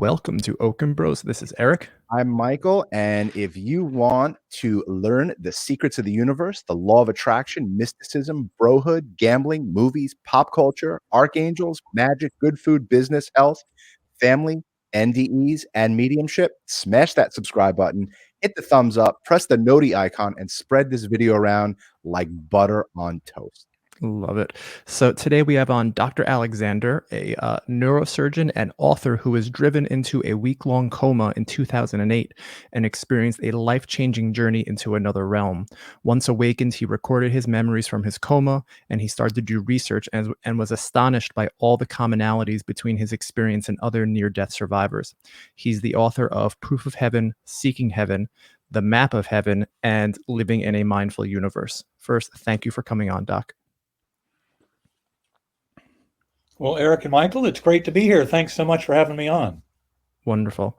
welcome to Okon Bros. This is Eric. I'm Michael, and if you want to learn the secrets of the universe, the law of attraction, mysticism, brohood, gambling, movies, pop culture, archangels, magic, good food, business, health, family, NDEs, and mediumship, smash that subscribe button, hit the thumbs up, press the noti icon, and spread this video around like butter on toast. Love it. So today we have on Dr. Alexander, a neurosurgeon and author who was driven into a week-long coma in 2008 and experienced a life-changing journey into another realm. Once awakened, he recorded his memories from his coma, and he started to do research and was astonished by all the commonalities between his experience and other near-death survivors. He's the author of Proof of Heaven, Seeking Heaven, The Map of Heaven, and Living in a Mindful Universe. First, thank you for coming on, Doc. Well, Eric and Michael, it's great to be here. Thanks so much for having me on. Wonderful.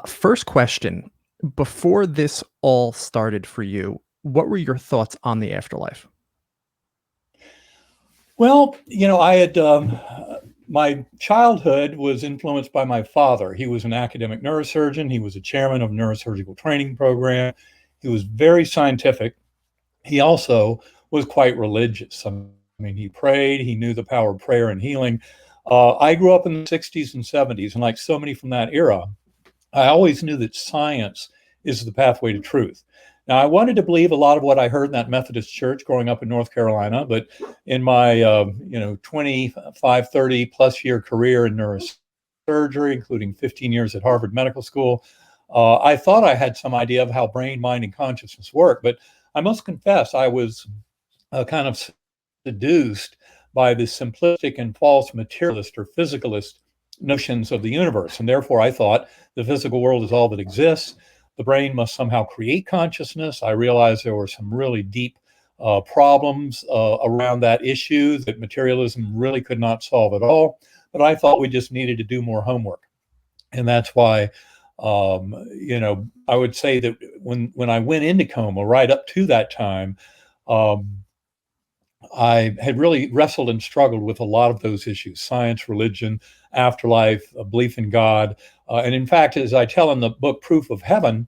First question. Before this all started for you, what were your thoughts on the afterlife? Well, I had my childhood was influenced by my father. He was an academic neurosurgeon. He was a chairman of a neurosurgical training program. He was very scientific. He also was quite religious. I mean, he prayed, he knew the power of prayer and healing. I grew up in the 60s and 70s, and like so many from that era, I always knew that science is the pathway to truth. Now, I wanted to believe a lot of what I heard in that Methodist church growing up in North Carolina, but in my 25, 30 plus year career in neurosurgery, including 15 years at Harvard Medical School, I thought I had some idea of how brain, mind, and consciousness work, but I must confess I was kind of seduced by the simplistic and false materialist or physicalist notions of the universe. And therefore, I thought the physical world is all that exists. The brain must somehow create consciousness. I realized there were some really deep problems around that issue that materialism really could not solve at all. But I thought we just needed to do more homework. And that's why, I would say that when I went into coma, right up to that time, I had really wrestled and struggled with a lot of those issues: science, religion, afterlife, belief in God. And in fact, as I tell in the book Proof of Heaven,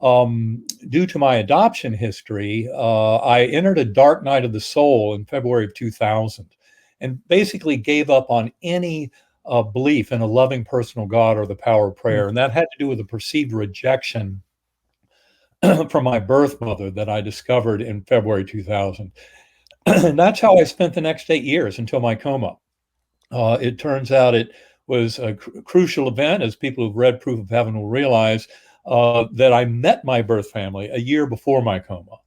due to my adoption history, I entered a dark night of the soul in February of 2000 and basically gave up on any belief in a loving personal God or the power of prayer. And that had to do with a perceived rejection from my birth mother that I discovered in February 2000. And that's how I spent the next 8 years until my coma. It turns out it was a crucial event, as people who've read Proof of Heaven will realize, that I met my birth family a year before my coma.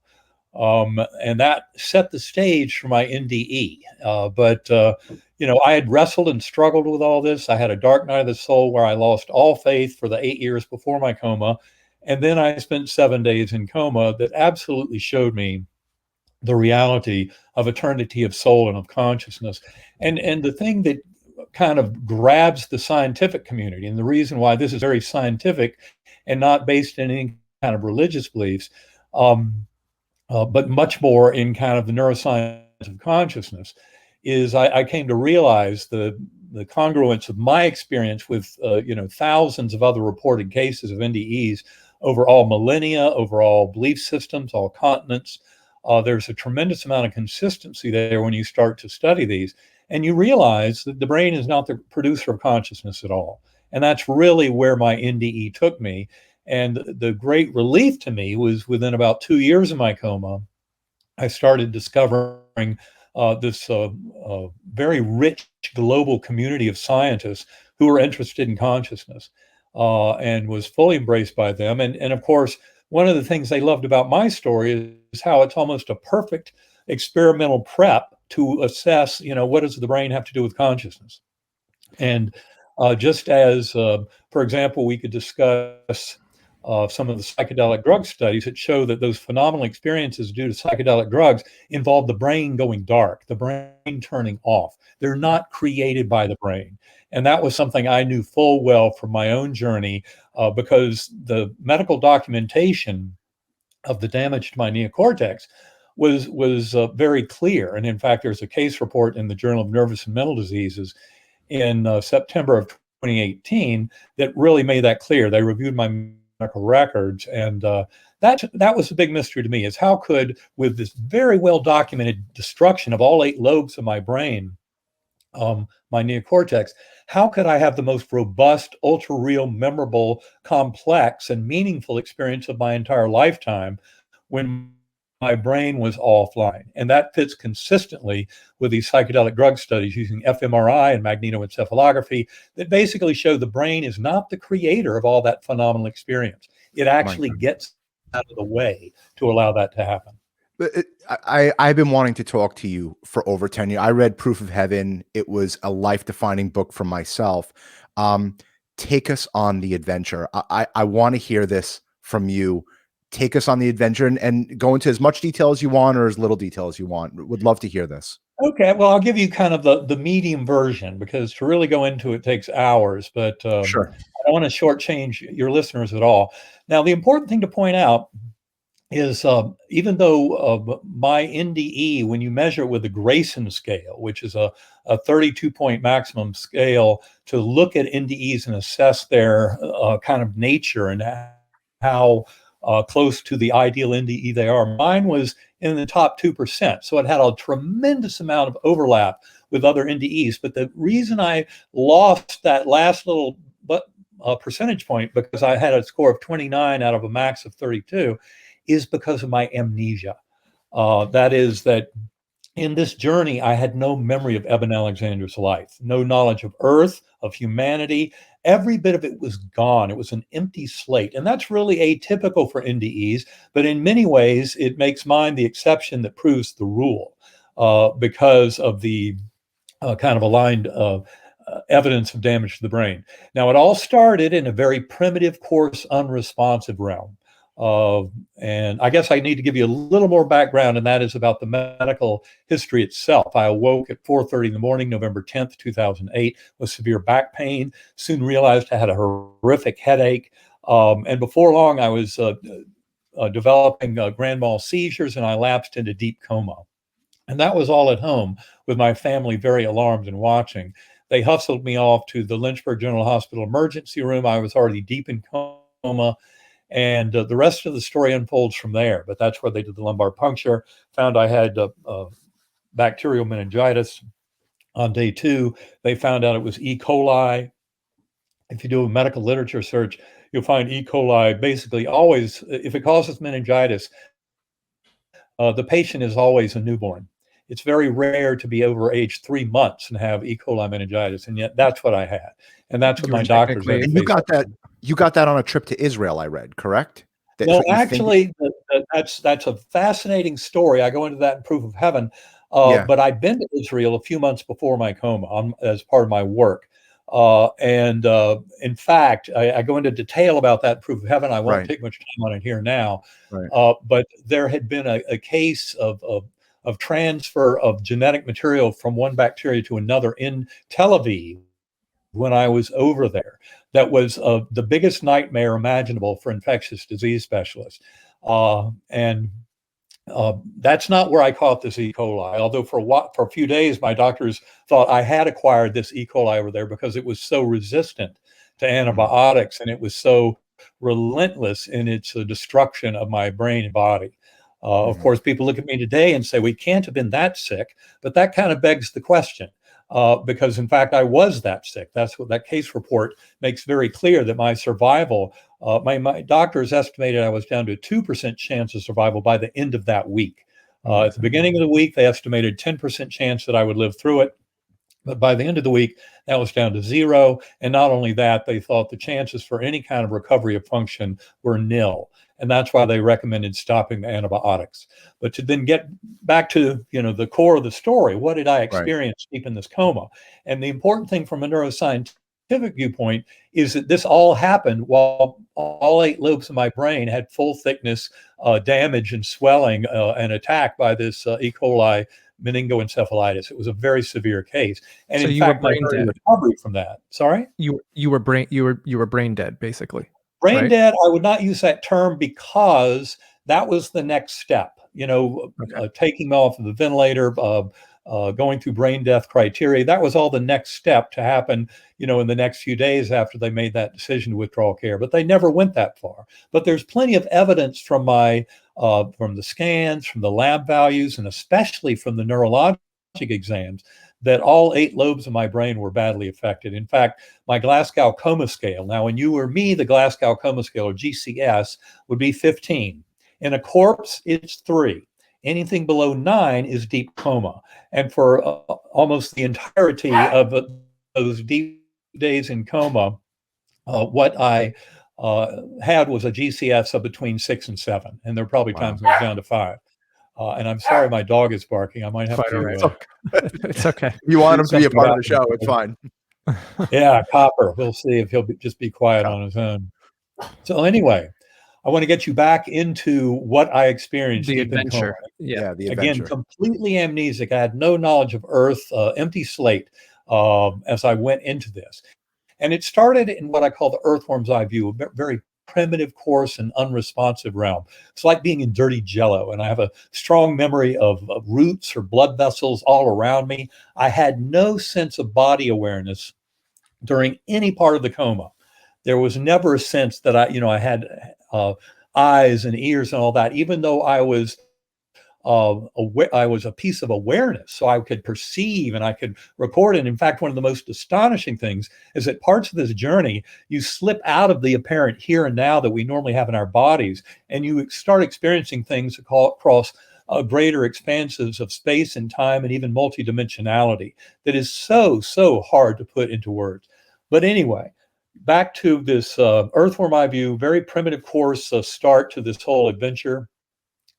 And that set the stage for my NDE. But I had wrestled and struggled with all this. I had a dark night of the soul where I lost all faith for the 8 years before my coma. And then I spent 7 days in coma that absolutely showed me the reality of eternity of soul and of consciousness. And the thing that kind of grabs the scientific community, and the reason why this is very scientific and not based in any kind of religious beliefs, but much more in kind of the neuroscience of consciousness, is I came to realize the congruence of my experience with thousands of other reported cases of NDEs over all millennia, over all belief systems, all continents. There's a tremendous amount of consistency there when you start to study these. And you realize that the brain is not the producer of consciousness at all. And that's really where my NDE took me. And the great relief to me was within about 2 years of my coma, I started discovering this very rich global community of scientists who were interested in consciousness and was fully embraced by them. And of course, one of the things they loved about my story is how it's almost a perfect experimental prep to assess, what does the brain have to do with consciousness? And just as, for example, we could discuss some of the psychedelic drug studies that show that those phenomenal experiences due to psychedelic drugs involve the brain going dark, the brain turning off. They're not created by the brain. And that was something I knew full well from my own journey because the medical documentation of the damage to my neocortex was very clear. And in fact, there's a case report in the Journal of Nervous and Mental Diseases in September of 2018 that really made that clear. They reviewed my medical records, and that was a big mystery to me, is how could, with this very well documented destruction of all 8 lobes of my brain, my neocortex, how could I have the most robust, ultra real, memorable, complex, and meaningful experience of my entire lifetime when my brain was offline? And that fits consistently with these psychedelic drug studies using fMRI and magnetoencephalography that basically show the brain is not the creator of all that phenomenal experience. It My actually God. gets out of the way to allow that to happen. But I've been wanting to talk to you for over 10 years. I read Proof of Heaven. It was a life-defining book for myself. Take us on the adventure. I want to hear this from you. Take us on the adventure and go into as much detail as you want or as little detail as you want. Would love to hear this. Okay, well, I'll give you kind of the medium version, because to really go into it takes hours, but I Sure. don't want to shortchange your listeners at all. Now, the important thing to point out is even though my NDE, when you measure it with the Grayson scale, which is a 32-point maximum scale to look at NDEs and assess their kind of nature and how close to the ideal NDE they are, mine was in the top 2%. So it had a tremendous amount of overlap with other NDEs. But the reason I lost that last little percentage point, because I had a score of 29 out of a max of 32, is because of my amnesia. That is that in this journey, I had no memory of Eben Alexander's life, no knowledge of Earth, of humanity. Every bit of it was gone. It was an empty slate. And that's really atypical for NDEs, but in many ways, it makes mine the exception that proves the rule, because of the kind of aligned evidence of damage to the brain. Now, it all started in a very primitive, coarse, unresponsive realm. And I guess I need to give you a little more background, and that is about the medical history itself. I awoke at 4:30 in the morning, November 10th, 2008, with severe back pain. Soon realized I had a horrific headache. And before long, I was developing grand mal seizures, and I lapsed into deep coma. And that was all at home, with my family very alarmed and watching. They hustled me off to the Lynchburg General Hospital emergency room. I was already deep in coma. And the rest of the story unfolds from there. But that's where they did the lumbar puncture, found I had bacterial meningitis. On day 2, they found out it was E. coli. If you do a medical literature search, you'll find E. coli basically always, if it causes meningitis, the patient is always a newborn. It's very rare to be over age 3 months and have E. coli meningitis, and yet that's what I had, and that's what You were my doctors had technically to And you face got up that to. you got that on a trip to Israel, I read, correct? That's No, what you think? actually, that's a fascinating story. I go into that in Proof of Heaven, Yeah, but I'd been to Israel a few months before my coma as part of my work. And in fact, I go into detail about that in Proof of Heaven. I won't right, take much time on it here now, right. but there had been a case of transfer of genetic material from one bacteria to another in Tel Aviv when I was over there. That was the biggest nightmare imaginable for infectious disease specialists. And that's not where I caught this E. coli. Although for a few days, my doctors thought I had acquired this E. coli over there because it was so resistant to Mhm, antibiotics and it was so relentless in its destruction of my brain and body. Of mhm, course, people look at me today and say, we can't have been that sick, but that kind of begs the question. Because in fact, I was that sick. That's what that case report makes very clear, that my survival, my doctors estimated I was down to a 2% chance of survival by the end of that week. oh my At the beginning of the week, they estimated 10% chance that I would live through it. But by the end of the week, that was down to 0. And not only that, they thought the chances for any kind of recovery of function were nil. And that's why they recommended stopping the antibiotics. But to then get back to the core of the story, what did I right, experience deep in this coma? And the important thing from a neuroscientific viewpoint is that this all happened while all 8 lobes of my brain had full thickness damage and swelling and attack by this E. coli meningoencephalitis. It was a very severe case, and So in you were fact, my brain very dead. recovery from that. Sorry, You were brain dead, basically, brain right? dead. I would not use that term because that was the next step. Okay. taking me off of the ventilator, going through brain death criteria. That was all the next step to happen, in the next few days after they made that decision to withdraw care. But they never went that far. But there's plenty of evidence from from the scans, from the lab values, and especially from the neurologic exams, that all 8 lobes of my brain were badly affected. In fact, my Glasgow Coma Scale, now when you or me, the Glasgow Coma Scale, or GCS, would be 15. In a corpse, it's 3. Anything below 9 is deep coma. And for almost the entirety of those deep days in coma, what I had was a GCS of between 6 and 7. And there are probably Wow. times when it was down to 5. And I'm sorry, my dog is barking. I might have Quite all right. to It's okay. If you want do him to be a something part of about the show, it's him. fine. Yeah, Copper. We'll see if he'll just be quiet Copper. on his own. So anyway, I want to get you back into what I experienced The deep in coma. adventure. Yeah. Yeah, the Again, adventure. completely amnesic. I had no knowledge of Earth, empty slate as I went into this. And it started in what I call the earthworm's eye view, a very primitive, coarse, and unresponsive realm. It's like being in dirty jello. And I have a strong memory of roots or blood vessels all around me. I had no sense of body awareness during any part of the coma. There was never a sense that I had eyes and ears and all that, even though I was a piece of awareness, so I could perceive and I could record. And in fact, one of the most astonishing things is that parts of this journey, you slip out of the apparent here and now that we normally have in our bodies, and you start experiencing things across greater expanses of space and time, and even multidimensionality that is so hard to put into words. But anyway, back to this Earthworm eye view, very primitive course start to this whole adventure.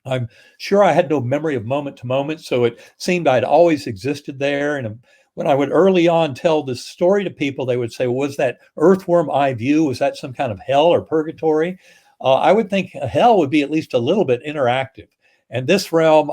I'm sure I had no memory of moment to moment, so it seemed I'd always existed there. And when I would early on tell this story to people, they would say, "Was that earthworm eye view? Was that some kind of hell or purgatory?" I would think hell would be at least a little bit interactive. And this realm,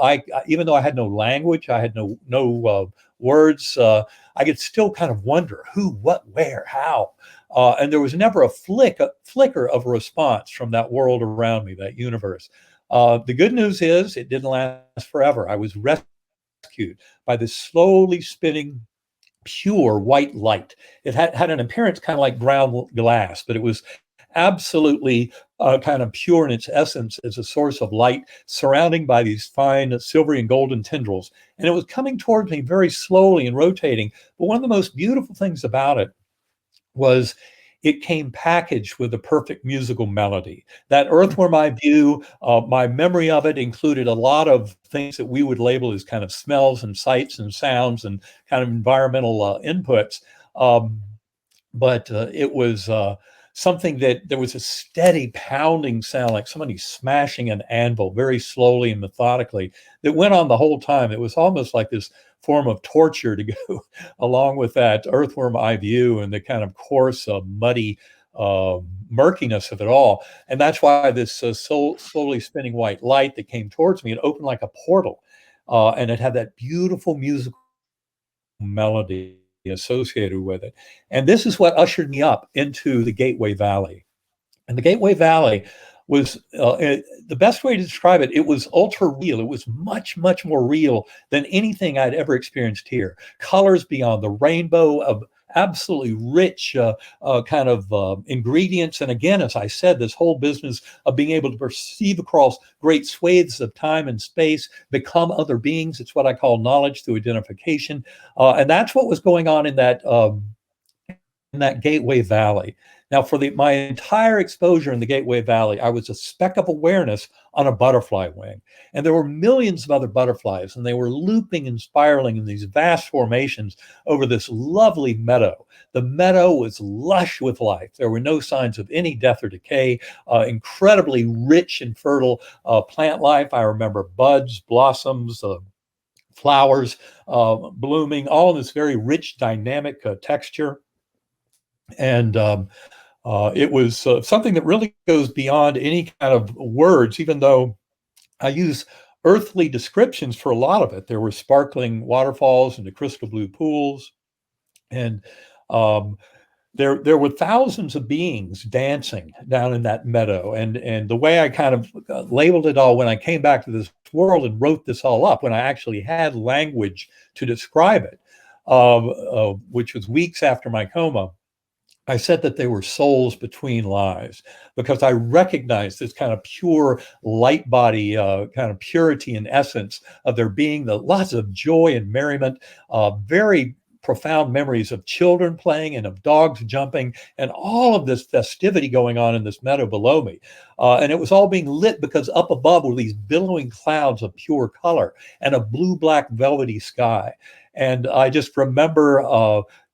even though I had no language, I had no words, I could still kind of wonder who, what, where, how. And there was never a flicker of a response from that world around me, that universe. The good news is it didn't last forever. I was rescued by this slowly spinning, pure white light. It had an appearance kind of like ground glass, but it was absolutely kind of pure in its essence as a source of light, surrounding by these fine silvery and golden tendrils. And it was coming towards me very slowly and rotating. But one of the most beautiful things about it was it came packaged with a perfect musical melody. That Earthworm eye view, my memory of it included a lot of things that we would label as kind of smells and sights and sounds and kind of environmental inputs. But it was something that there was a steady pounding sound, like somebody smashing an anvil very slowly and methodically, that went on the whole time. It was almost like this form of torture to go along with that earthworm eye view and the kind of coarse, muddy murkiness of it all. And that's why this slowly spinning white light that came towards me, it opened like a portal. And it had that beautiful musical melody associated with it. And this is what ushered me up into the Gateway Valley. And the Gateway Valley was the best way to describe it. It was ultra real. It was much more real than anything I'd ever experienced here. Colors beyond the rainbow of absolutely rich kind of ingredients. And again, as I said, this whole business of being able to perceive across great swathes of time and space, become other beings. It's what I call knowledge through identification. And that's what was going on in that Gateway Valley. Now, for my entire exposure in the Gateway Valley, I was a speck of awareness on a butterfly wing. And there were millions of other butterflies, and they were looping and spiraling in these vast formations over this lovely meadow. The meadow was lush with life. There were no signs of any death or decay, incredibly rich and fertile plant life. I remember buds, blossoms, flowers blooming, all in this very rich, dynamic texture. And it was something that really goes beyond any kind of words, even though I use earthly descriptions for a lot of it. There were sparkling waterfalls and the crystal blue pools. And there were thousands of beings dancing down in that meadow, and the way I kind of labeled it all when I came back to this world and wrote this all up, when I actually had language to describe it, which was weeks after my coma, I said that they were souls between lives, because I recognized this kind of pure light body, kind of purity and essence of there being lots of joy and merriment, very profound memories of children playing and of dogs jumping, and all of this festivity going on in this meadow below me. And it was all being lit because up above were these billowing clouds of pure color and a blue-black velvety sky. And I just remember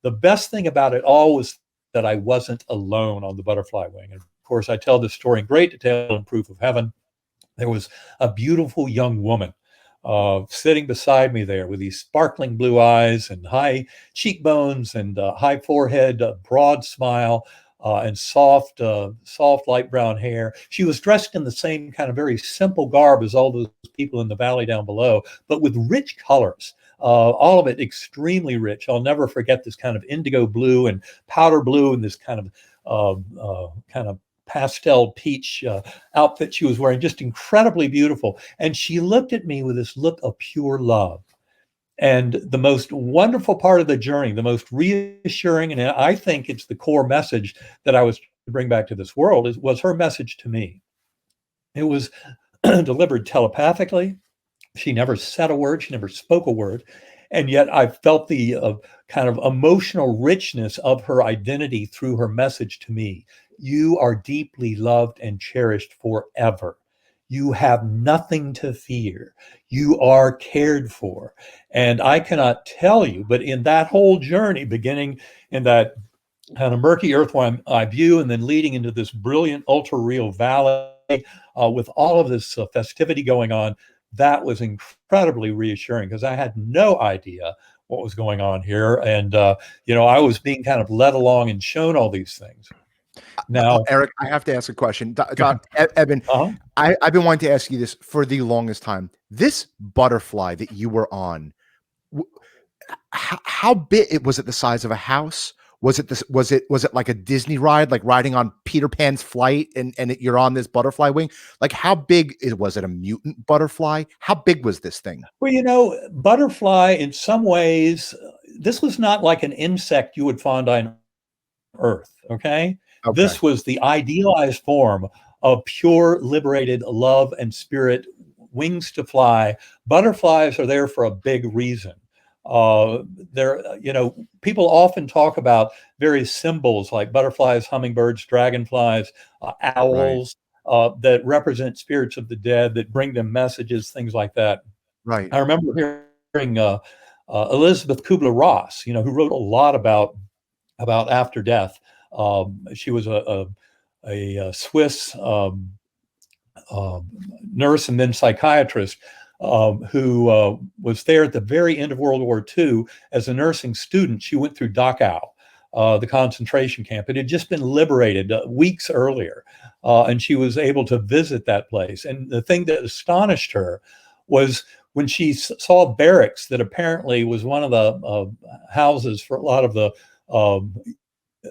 the best thing about it all was that I wasn't alone on the butterfly wing. And of course, I tell this story in great detail in Proof of Heaven. There was a beautiful young woman sitting beside me there with these sparkling blue eyes and high cheekbones and high forehead, broad smile, and soft light brown hair. She was dressed in the same kind of very simple garb as all those people in the valley down below, but with rich colors. All of it extremely rich. I'll never forget this kind of indigo blue and powder blue and this kind of pastel peach outfit she was wearing, just incredibly beautiful. And she looked at me with this look of pure love. And the most wonderful part of the journey, the most reassuring, and I think it's the core message that I was to bring back to this world, was her message to me. It was delivered telepathically. She never said a word. She never spoke a word. And yet I felt the kind of emotional richness of her identity through her message to me. You are deeply loved and cherished forever. You have nothing to fear. You are cared for. And I cannot tell you, but in that whole journey, beginning in that kind of murky earthworm eye view and then leading into this brilliant ultra-real valley with all of this festivity going on, that was incredibly reassuring, because I had no idea what was going on here. And, I was being kind of led along and shown all these things. Now, Eric, I have to ask a question. ahead. Eben, Uh-huh. I've been wanting to ask you this for the longest time. This butterfly that you were on, how big was it? The size of a house? Was it like a Disney ride, like riding on Peter Pan's flight, and you're on this butterfly wing? Like, how big was it? A mutant butterfly? How big was this thing? Well, butterfly, in some ways, this was not like an insect you would find on Earth. Okay. Okay. This was the idealized form of pure, liberated love and spirit, wings to fly. Butterflies are there for a big reason. People often talk about various symbols like butterflies, hummingbirds, dragonflies, owls, that represent spirits of the dead, that bring them messages, things like that. Right. I remember hearing Elizabeth Kubler-Ross, who wrote a lot about after death. She was a Swiss nurse and then psychiatrist, who was there at the very end of World War II as a nursing student. She went through Dachau, the concentration camp. It had just been liberated weeks earlier, and she was able to visit that place. And the thing that astonished her was when she saw barracks that apparently was one of the houses for a lot of the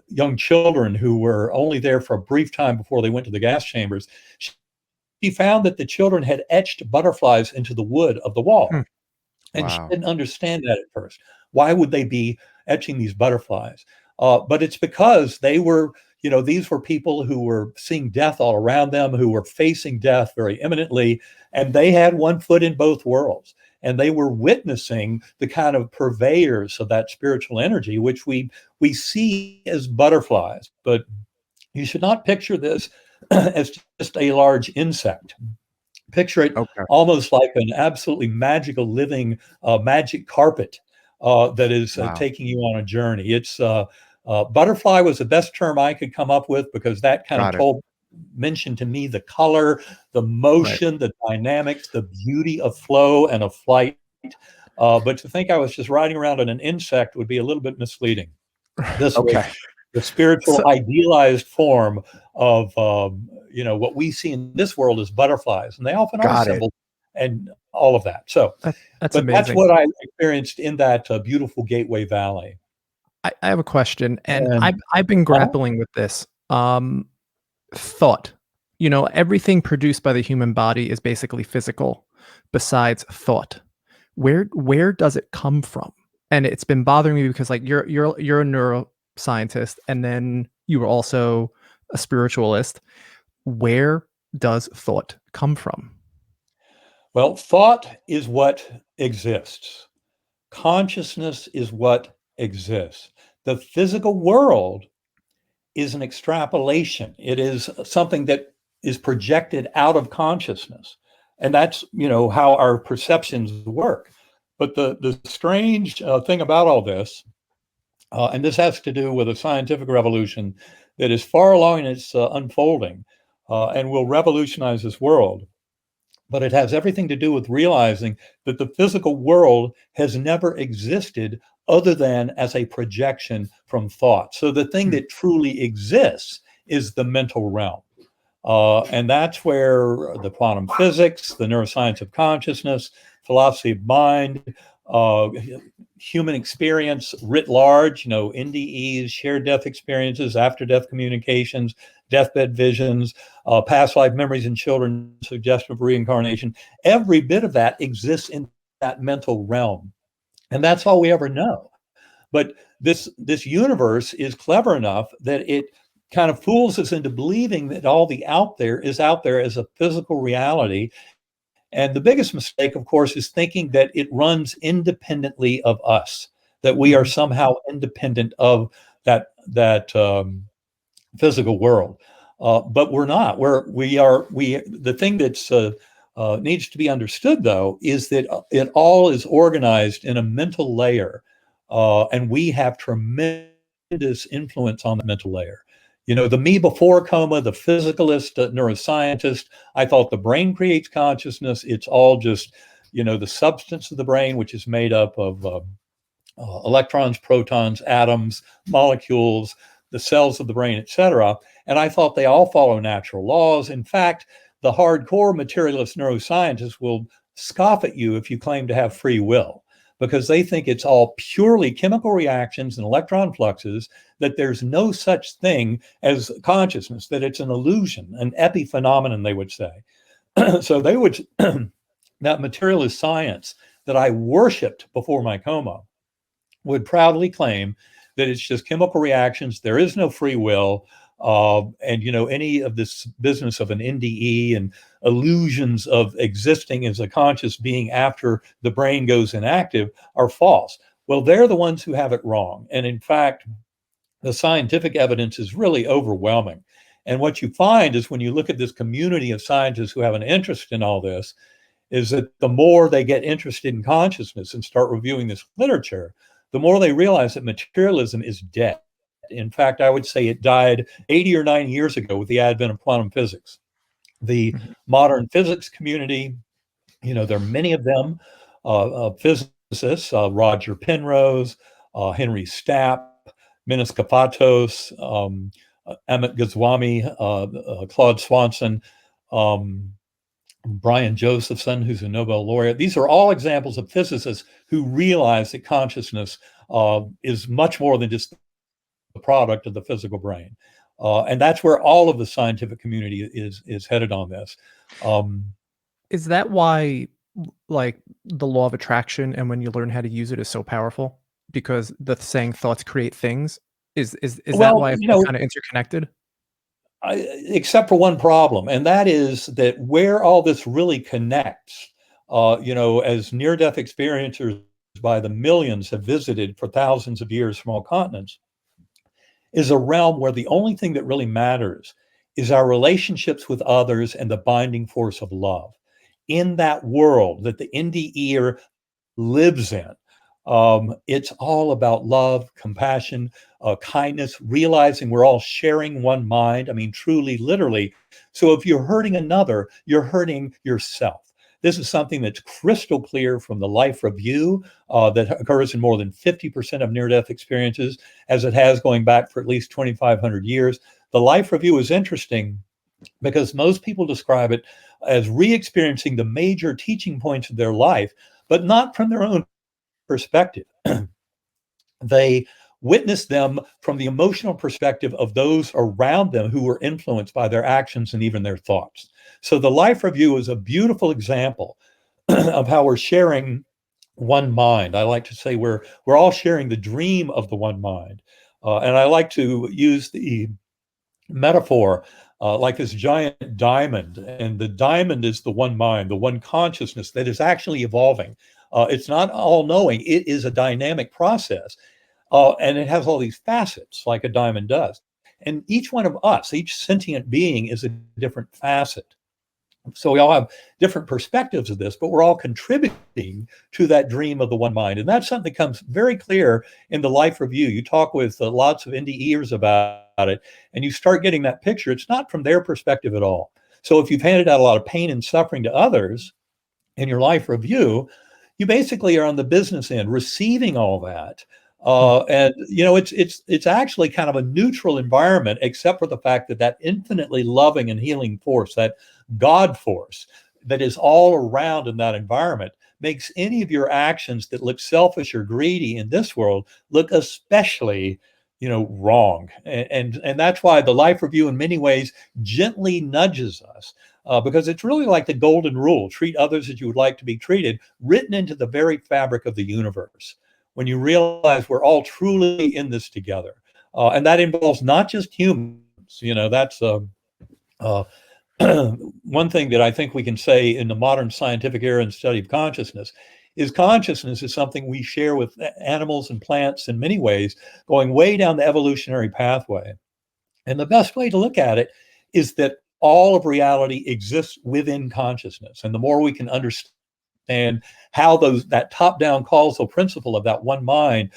young children who were only there for a brief time before they went to the gas chambers. She found that the children had etched butterflies into the wood of the wall. And she didn't understand that at first. Why would they be etching these butterflies? But it's because they were, these were people who were seeing death all around them, who were facing death very imminently, and they had one foot in both worlds. And they were witnessing the kind of purveyors of that spiritual energy, which we see as butterflies. But you should not picture this as just a large insect. Picture it almost like an absolutely magical living magic carpet that is taking you on a journey. It's butterfly was the best term I could come up with, because that kind of mentioned to me the color, the motion, the dynamics, the beauty of flow and of flight. But to think I was just riding around on an insect would be a little bit misleading. This was the spiritual idealized form of what we see in this world as butterflies, and they often are symbols and all of that. So that's but amazing. that's what I experienced in that beautiful Gateway Valley. I have a question, and And I've been uh grappling with this. Thought. Everything produced by the human body is basically physical, besides thought. Where does it come from? And it's been bothering me because, like, you're a neuroscientist, and then you were also a spiritualist. Where does thought come from? well, thought is what exists. Consciousness is what exists. The physical world is an extrapolation. It is something that is projected out of consciousness. And that's, how our perceptions work. But the strange thing about all this, and this has to do with a scientific revolution that is far along in its unfolding and will revolutionize this world, but it has everything to do with realizing that the physical world has never existed other than as a projection from thought. So the thing Hmm. that truly exists is the mental realm. And that's where the quantum physics, the neuroscience of consciousness, philosophy of mind, uh, human experience writ large, NDEs, shared death experiences, after death communications, deathbed visions, past life memories in children, suggestion of reincarnation. Every bit of that exists in that mental realm. And that's all we ever know. But this universe is clever enough that it kind of fools us into believing that all the out there is out there as a physical reality. And the biggest mistake, of course, is thinking that it runs independently of us, that we are Mhm. somehow independent of that physical world. But we're not. We are. We The thing that's needs to be understood, though, is that it all is organized in a mental layer, and we have tremendous influence on the mental layer. The me before coma, the physicalist, neuroscientist, I thought the brain creates consciousness. It's all just, the substance of the brain, which is made up of electrons, protons, atoms, molecules, the cells of the brain, etc. And I thought they all follow natural laws. In fact, the hardcore materialist neuroscientists will scoff at you if you claim to have free will, because they think it's all purely chemical reactions and electron fluxes, that there's no such thing as consciousness, that it's an illusion, an epiphenomenon, they would say. So they would, that materialist science that I worshiped before my coma would proudly claim that it's just chemical reactions. There is no free will. And any of this business of an NDE and illusions of existing as a conscious being after the brain goes inactive are false. Well, they're the ones who have it wrong. And in fact, the scientific evidence is really overwhelming. And what you find is, when you look at this community of scientists who have an interest in all this, is that the more they get interested in consciousness and start reviewing this literature, the more they realize that materialism is dead. In fact, I would say it died 80 or 90 years ago with the advent of quantum physics. The Mhm. modern physics community, there are many of them, physicists, Roger Penrose, Henry Stapp, Minas Kafatos, Amit Goswami, Claude Swanson, um, Brian Josephson, who's a Nobel laureate. These are all examples of physicists who realize that consciousness is much more than just the product of the physical brain. And that's where all of the scientific community is headed on this. Um, Is that why, like, the law of attraction and when you learn how to use it is so powerful? Because the saying "thoughts create things." Is that well, why it's all kinda interconnected? except for one problem, and that is that where all this really connects, as near-death experiencers by the millions have visited for thousands of years from all continents, is a realm where the only thing that really matters is our relationships with others and the binding force of love. In that world that the NDE lives in, it's all about love, compassion, kindness, realizing we're all sharing one mind. I mean, truly, literally. So if you're hurting another, you're hurting yourself. This is something that's crystal clear from the life review that occurs in more than 50% of near death experiences, as it has going back for at least 2,500 years. The life review is interesting because most people describe it as re experiencing the major teaching points of their life, but not from their own perspective. They witness them from the emotional perspective of those around them who were influenced by their actions and even their thoughts. So the life review is a beautiful example of how we're sharing one mind. I like to say we're all sharing the dream of the one mind. And I like to use the metaphor like this giant diamond, and the diamond is the one mind, the one consciousness that is actually evolving. It's not all knowing, it is a dynamic process. And it has all these facets like a diamond does. And each one of us, each sentient being, is a different facet. So we all have different perspectives of this, but we're all contributing to that dream of the one mind. And that's something that comes very clear in the life review. You talk with lots of NDEers about it, and you start getting that picture. It's not from their perspective at all. So if you've handed out a lot of pain and suffering to others in your life review, you basically are on the business end, receiving all that. And it's actually kind of a neutral environment, except for the fact that that infinitely loving and healing force, that God force that is all around in that environment, makes any of your actions that look selfish or greedy in this world look especially, wrong. And that's why the life review, in many ways, gently nudges us. Because it's really like the golden rule: treat others as you would like to be treated, written into the very fabric of the universe. When you realize we're all truly in this together, and that involves not just humans. That's uh, one thing that I think we can say in the modern scientific era and study of consciousness is something we share with animals and plants in many ways, going way down the evolutionary pathway. And the best way to look at it is that all of reality exists within consciousness. And the more we can understand how that top-down causal principle of that one mind,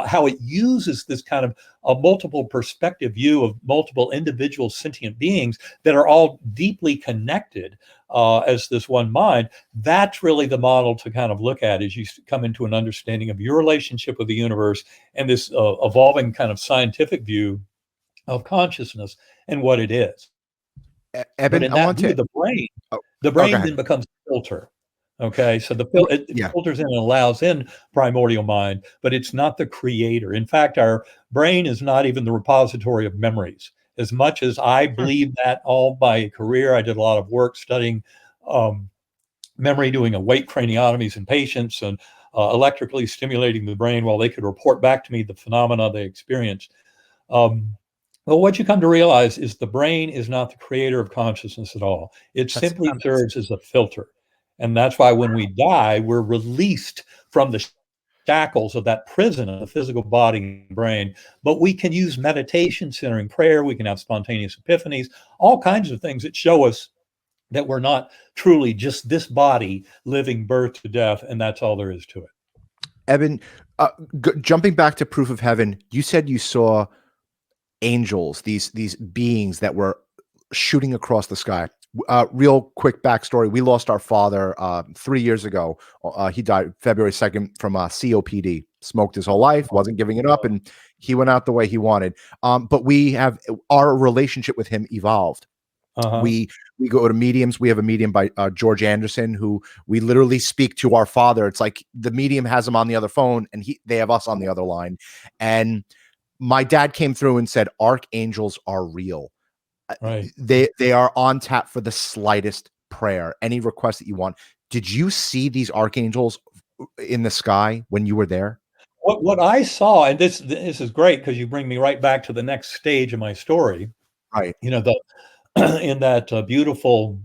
how it uses this kind of a multiple perspective view of multiple individual sentient beings that are all deeply connected as this one mind, that's really the model to kind of look at as you come into an understanding of your relationship with the universe and this evolving kind of scientific view of consciousness and what it is. But Eben, in I that want view, to. Oh, the oh, go brain ahead. then becomes a filter. Okay, so it Yeah. filters in and allows in primordial mind, but it's not the creator. In fact, our brain is not even the repository of memories. As much as I Hmm. believe that all my career, I did a lot of work studying memory, doing awake craniotomies in patients and electrically stimulating the brain while they could report back to me the phenomena they experienced. Well, what you come to realize is the brain is not the creator of consciousness at all. It That's simply serves as a filter. And that's why when we die, we're released from the shackles of that prison of the physical body and brain. But we can use meditation, centering prayer. We can have spontaneous epiphanies, all kinds of things that show us that we're not truly just this body living birth to death, and that's all there is to it. Eben, jumping back to proof of heaven, you said you saw angels, these beings that were shooting across the sky. Real quick backstory: we lost our father 3 years ago. He died February 2nd from COPD. Smoked his whole life, wasn't giving it up, and he went out the way he wanted. But we have our relationship with him evolved. Uh-huh. We go to mediums. We have a medium by George Anderson, who we literally speak to our father. It's like the medium has him on the other phone, and they have us on the other line. And my dad came through and said, "Archangels are real. Right. They are on tap for the slightest prayer, any request that you want." Did you see these archangels in the sky when you were there? What I saw, and this is great because you bring me right back to the next stage of my story. Right. The in that beautiful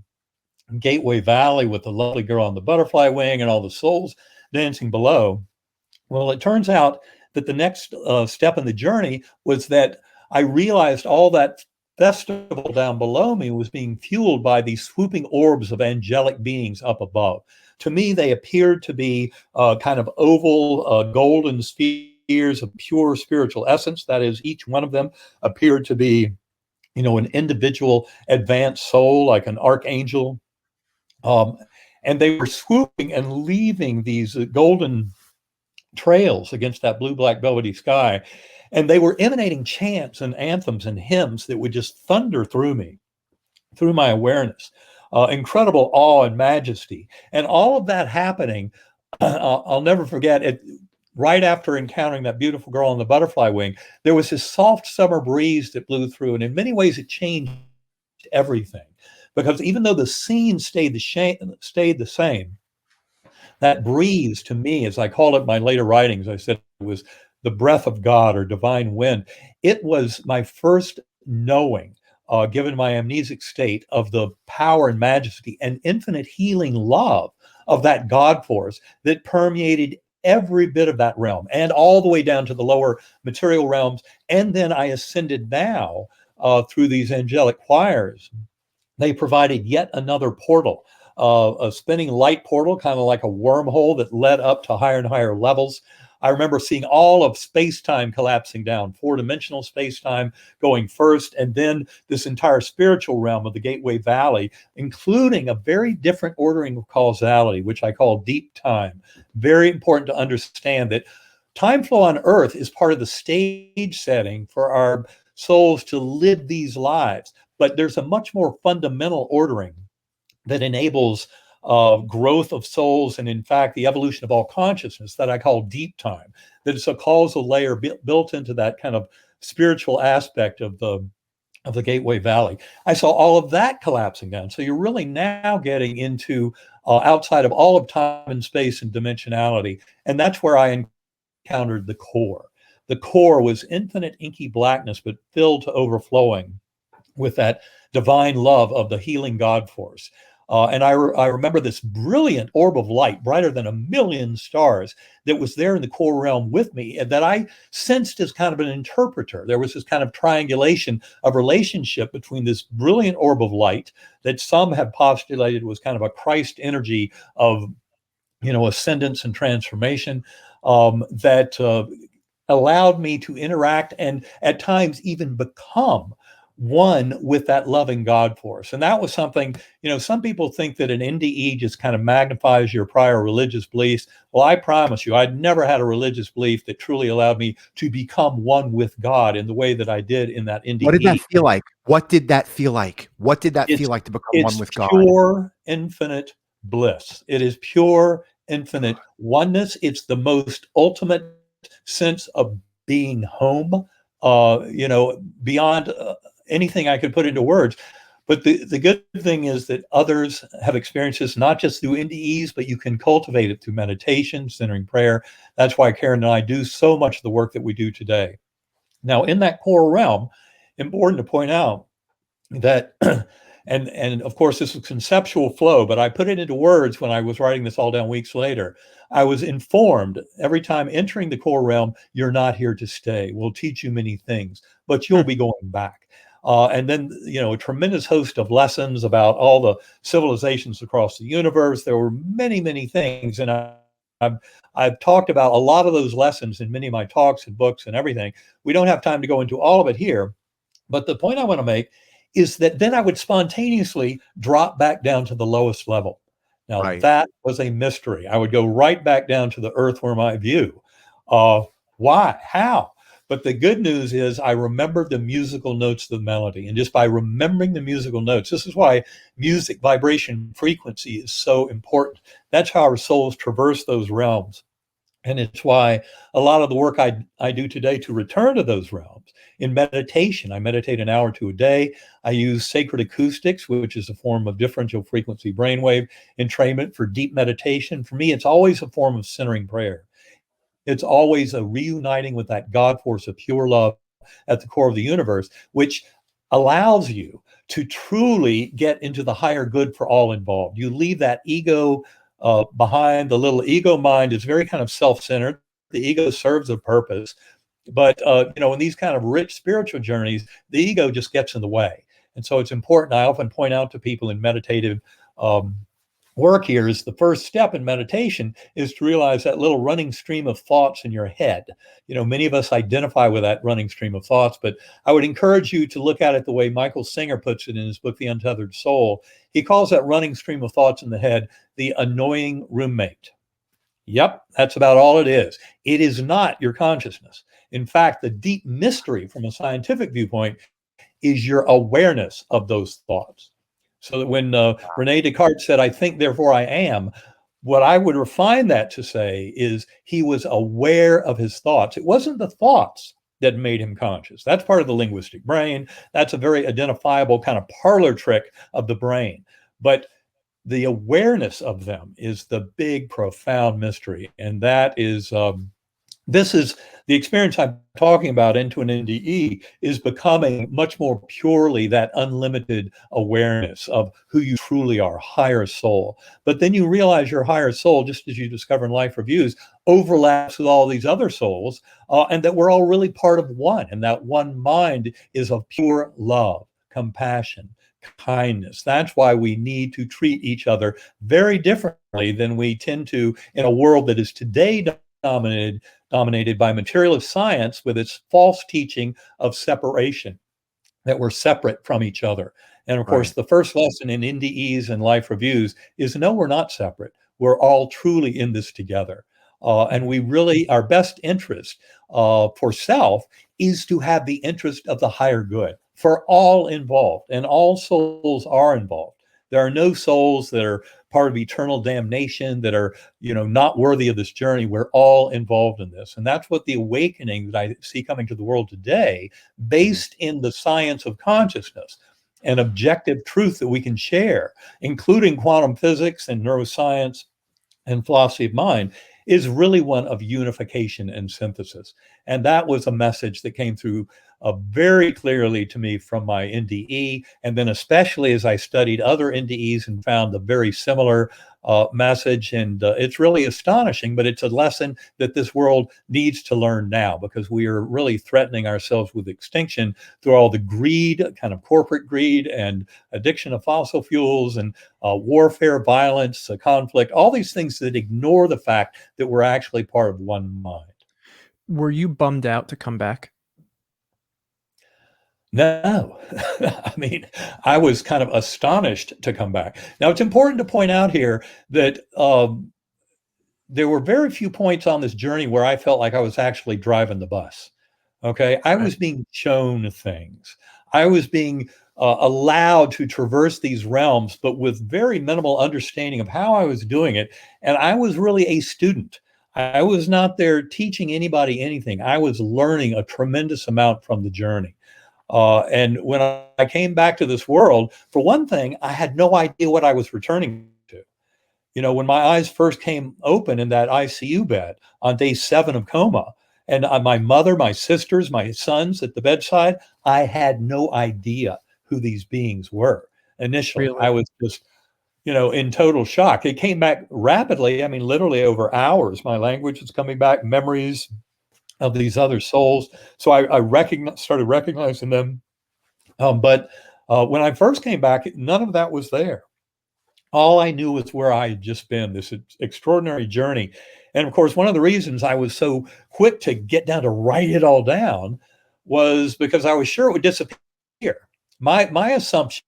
Gateway Valley with the lovely girl on the butterfly wing and all the souls dancing below. Well, it turns out that the next step in the journey was that I realized all that festival down below me was being fueled by these swooping orbs of angelic beings up above. To me, they appeared to be kind of oval, golden spheres of pure spiritual essence. That is, each one of them appeared to be, an individual advanced soul, like an archangel. Um, and they were swooping and leaving these golden trails against that blue, black, velvety sky. And they were emanating chants and anthems and hymns that would just thunder through me, through my awareness. Incredible awe and majesty. And all of that happening, I'll never forget it. right after encountering that beautiful girl on the butterfly wing, there was this soft summer breeze that blew through, and in many ways it changed everything. Because even though the scene stayed the same, that breeze to me, as I call it in my later writings, I said it was the breath of God or divine wind. It was my first knowing, given my amnesic state, of the power and majesty and infinite healing love of that God force that permeated every bit of that realm and all the way down to the lower material realms. And then I ascended now through these angelic choirs. They provided yet another portal, a spinning light portal, kind of like a wormhole that led up to higher and higher levels. I remember seeing all of space-time collapsing down, four-dimensional space-time going first, and then this entire spiritual realm of the Gateway Valley, including a very different ordering of causality, which I call deep time. Very important to understand that time flow on Earth is part of the stage setting for our souls to live these lives. But there's a much more fundamental ordering that enables growth of souls and, in fact, the evolution of all consciousness that I call deep time. That it's a causal layer built into that kind of spiritual aspect of the Gateway Valley. I saw all of that collapsing down. So you're really now getting into outside of all of time and space and dimensionality, and that's where I encountered the core. The core was infinite inky blackness, but filled to overflowing with that divine love of the healing God force. And I remember this brilliant orb of light, brighter than a million stars, that was there in the core realm with me, and that I sensed as kind of an interpreter. There was this kind of triangulation of relationship between this brilliant orb of light that some have postulated was kind of a Christ energy of, ascendance and transformation, that allowed me to interact and at times even become one with that loving God force. And that was something, some people think that an NDE just kind of magnifies your prior religious beliefs. Well, I promise you, I'd never had a religious belief that truly allowed me to become one with God in the way that I did in that What did that NDE. feel like? What did that feel like? What did that It's feel like to become one it's with God? pure infinite bliss. It is pure infinite oneness. It's the most ultimate sense of being home, beyond anything I could put into words. But the good thing is that others have experienced this not just through NDEs, but you can cultivate it through meditation, centering prayer. That's why Karen and I do so much of the work that we do today. Now, in that core realm, important to point out that and of course this was conceptual flow, but I put it into words when I was writing this all down weeks later. I was informed every time entering the core realm, you're not here to stay. We'll teach you many things, but you'll be going back. And then, a tremendous host of lessons about all the civilizations across the universe. There were many, many things. And I've talked about a lot of those lessons in many of my talks and books and everything. We don't have time to go into all of it here. But the point I want to make is that then I would spontaneously drop back down to the lowest level. Now, Right. that was a mystery. I would go right back down to the earthworm eye view. Why? How? But the good news is I remembered the musical notes of the melody. And just by remembering the musical notes, this is why music, vibration, frequency is so important. That's how our souls traverse those realms. And it's why a lot of the work I do today to return to those realms in meditation, I meditate an hour or two a day. I use sacred acoustics, which is a form of differential frequency brainwave entrainment for deep meditation. For me, it's always a form of centering prayer. It's always a reuniting with that God force of pure love at the core of the universe, which allows you to truly get into the higher good for all involved. You leave that ego behind. The little ego mind is very kind of self-centered. The ego serves a purpose, but in these kind of rich spiritual journeys, the ego just gets in the way. And so it's important. I often point out to people in meditative work here is the first step in meditation is to realize that little running stream of thoughts in your head. Many of us identify with that running stream of thoughts, but I would encourage you to look at it the way Michael Singer puts it in his book, The Untethered Soul. He calls that running stream of thoughts in the head the annoying roommate. Yep, that's about all it is. It is not your consciousness. In fact, the deep mystery from a scientific viewpoint is your awareness of those thoughts. So that when Rene Descartes said, I think, therefore I am, what I would refine that to say is he was aware of his thoughts. It wasn't the thoughts that made him conscious. That's part of the linguistic brain. That's a very identifiable kind of parlor trick of the brain. But the awareness of them is the big, profound mystery. And that is this is the experience I'm talking about into an NDE is becoming much more purely that unlimited awareness of who you truly are, higher soul. But then you realize your higher soul, just as you discover in life reviews, overlaps with all these other souls, and that we're all really part of one. And that one mind is of pure love, compassion, kindness. That's why we need to treat each other very differently than we tend to in a world that is today dominated by materialist science with its false teaching of separation, that we're separate from each other. And of course, Right. the first lesson in NDEs and life reviews is no, we're not separate. We're all truly in this together. And we really, our best interest for self is to have the interest of the higher good for all involved, and all souls are involved. There are no souls that are part of eternal damnation, that are, not worthy of this journey. We're all involved in this. And that's what the awakening that I see coming to the world today, Mhm. based in the science of consciousness and objective truth that we can share, including quantum physics and neuroscience and philosophy of mind, is really one of unification and synthesis. And that was a message that came through very clearly to me from my NDE. And then, especially as I studied other NDEs and found a very similar message. And it's really astonishing, but it's a lesson that this world needs to learn now, because we are really threatening ourselves with extinction through all the greed, kind of corporate greed, and addiction of fossil fuels, and warfare, violence, conflict, all these things that ignore the fact that we're actually part of one mind. Were you bummed out to come back? No, I mean, I was kind of astonished to come back. Now, it's important to point out here that there were very few points on this journey where I felt like I was actually driving the bus. Okay. I Okay. was being shown things. I was being allowed to traverse these realms, but with very minimal understanding of how I was doing it. And I was really a student. I was not there teaching anybody anything. I was learning a tremendous amount from the journey. And when I came back to this world, for one thing, I had no idea what I was returning to. When my eyes first came open in that ICU bed on day 7 of coma, and my mother, my sisters, my sons at the bedside, I had no idea who these beings were. Initially, Really? I was just, in total shock. It came back rapidly. I mean, literally over hours. My language was coming back, memories of these other souls. So I started recognizing them. But when I first came back, none of that was there. All I knew was where I had just been, this extraordinary journey. And of course, one of the reasons I was so quick to get down to write it all down was because I was sure it would disappear. My assumption,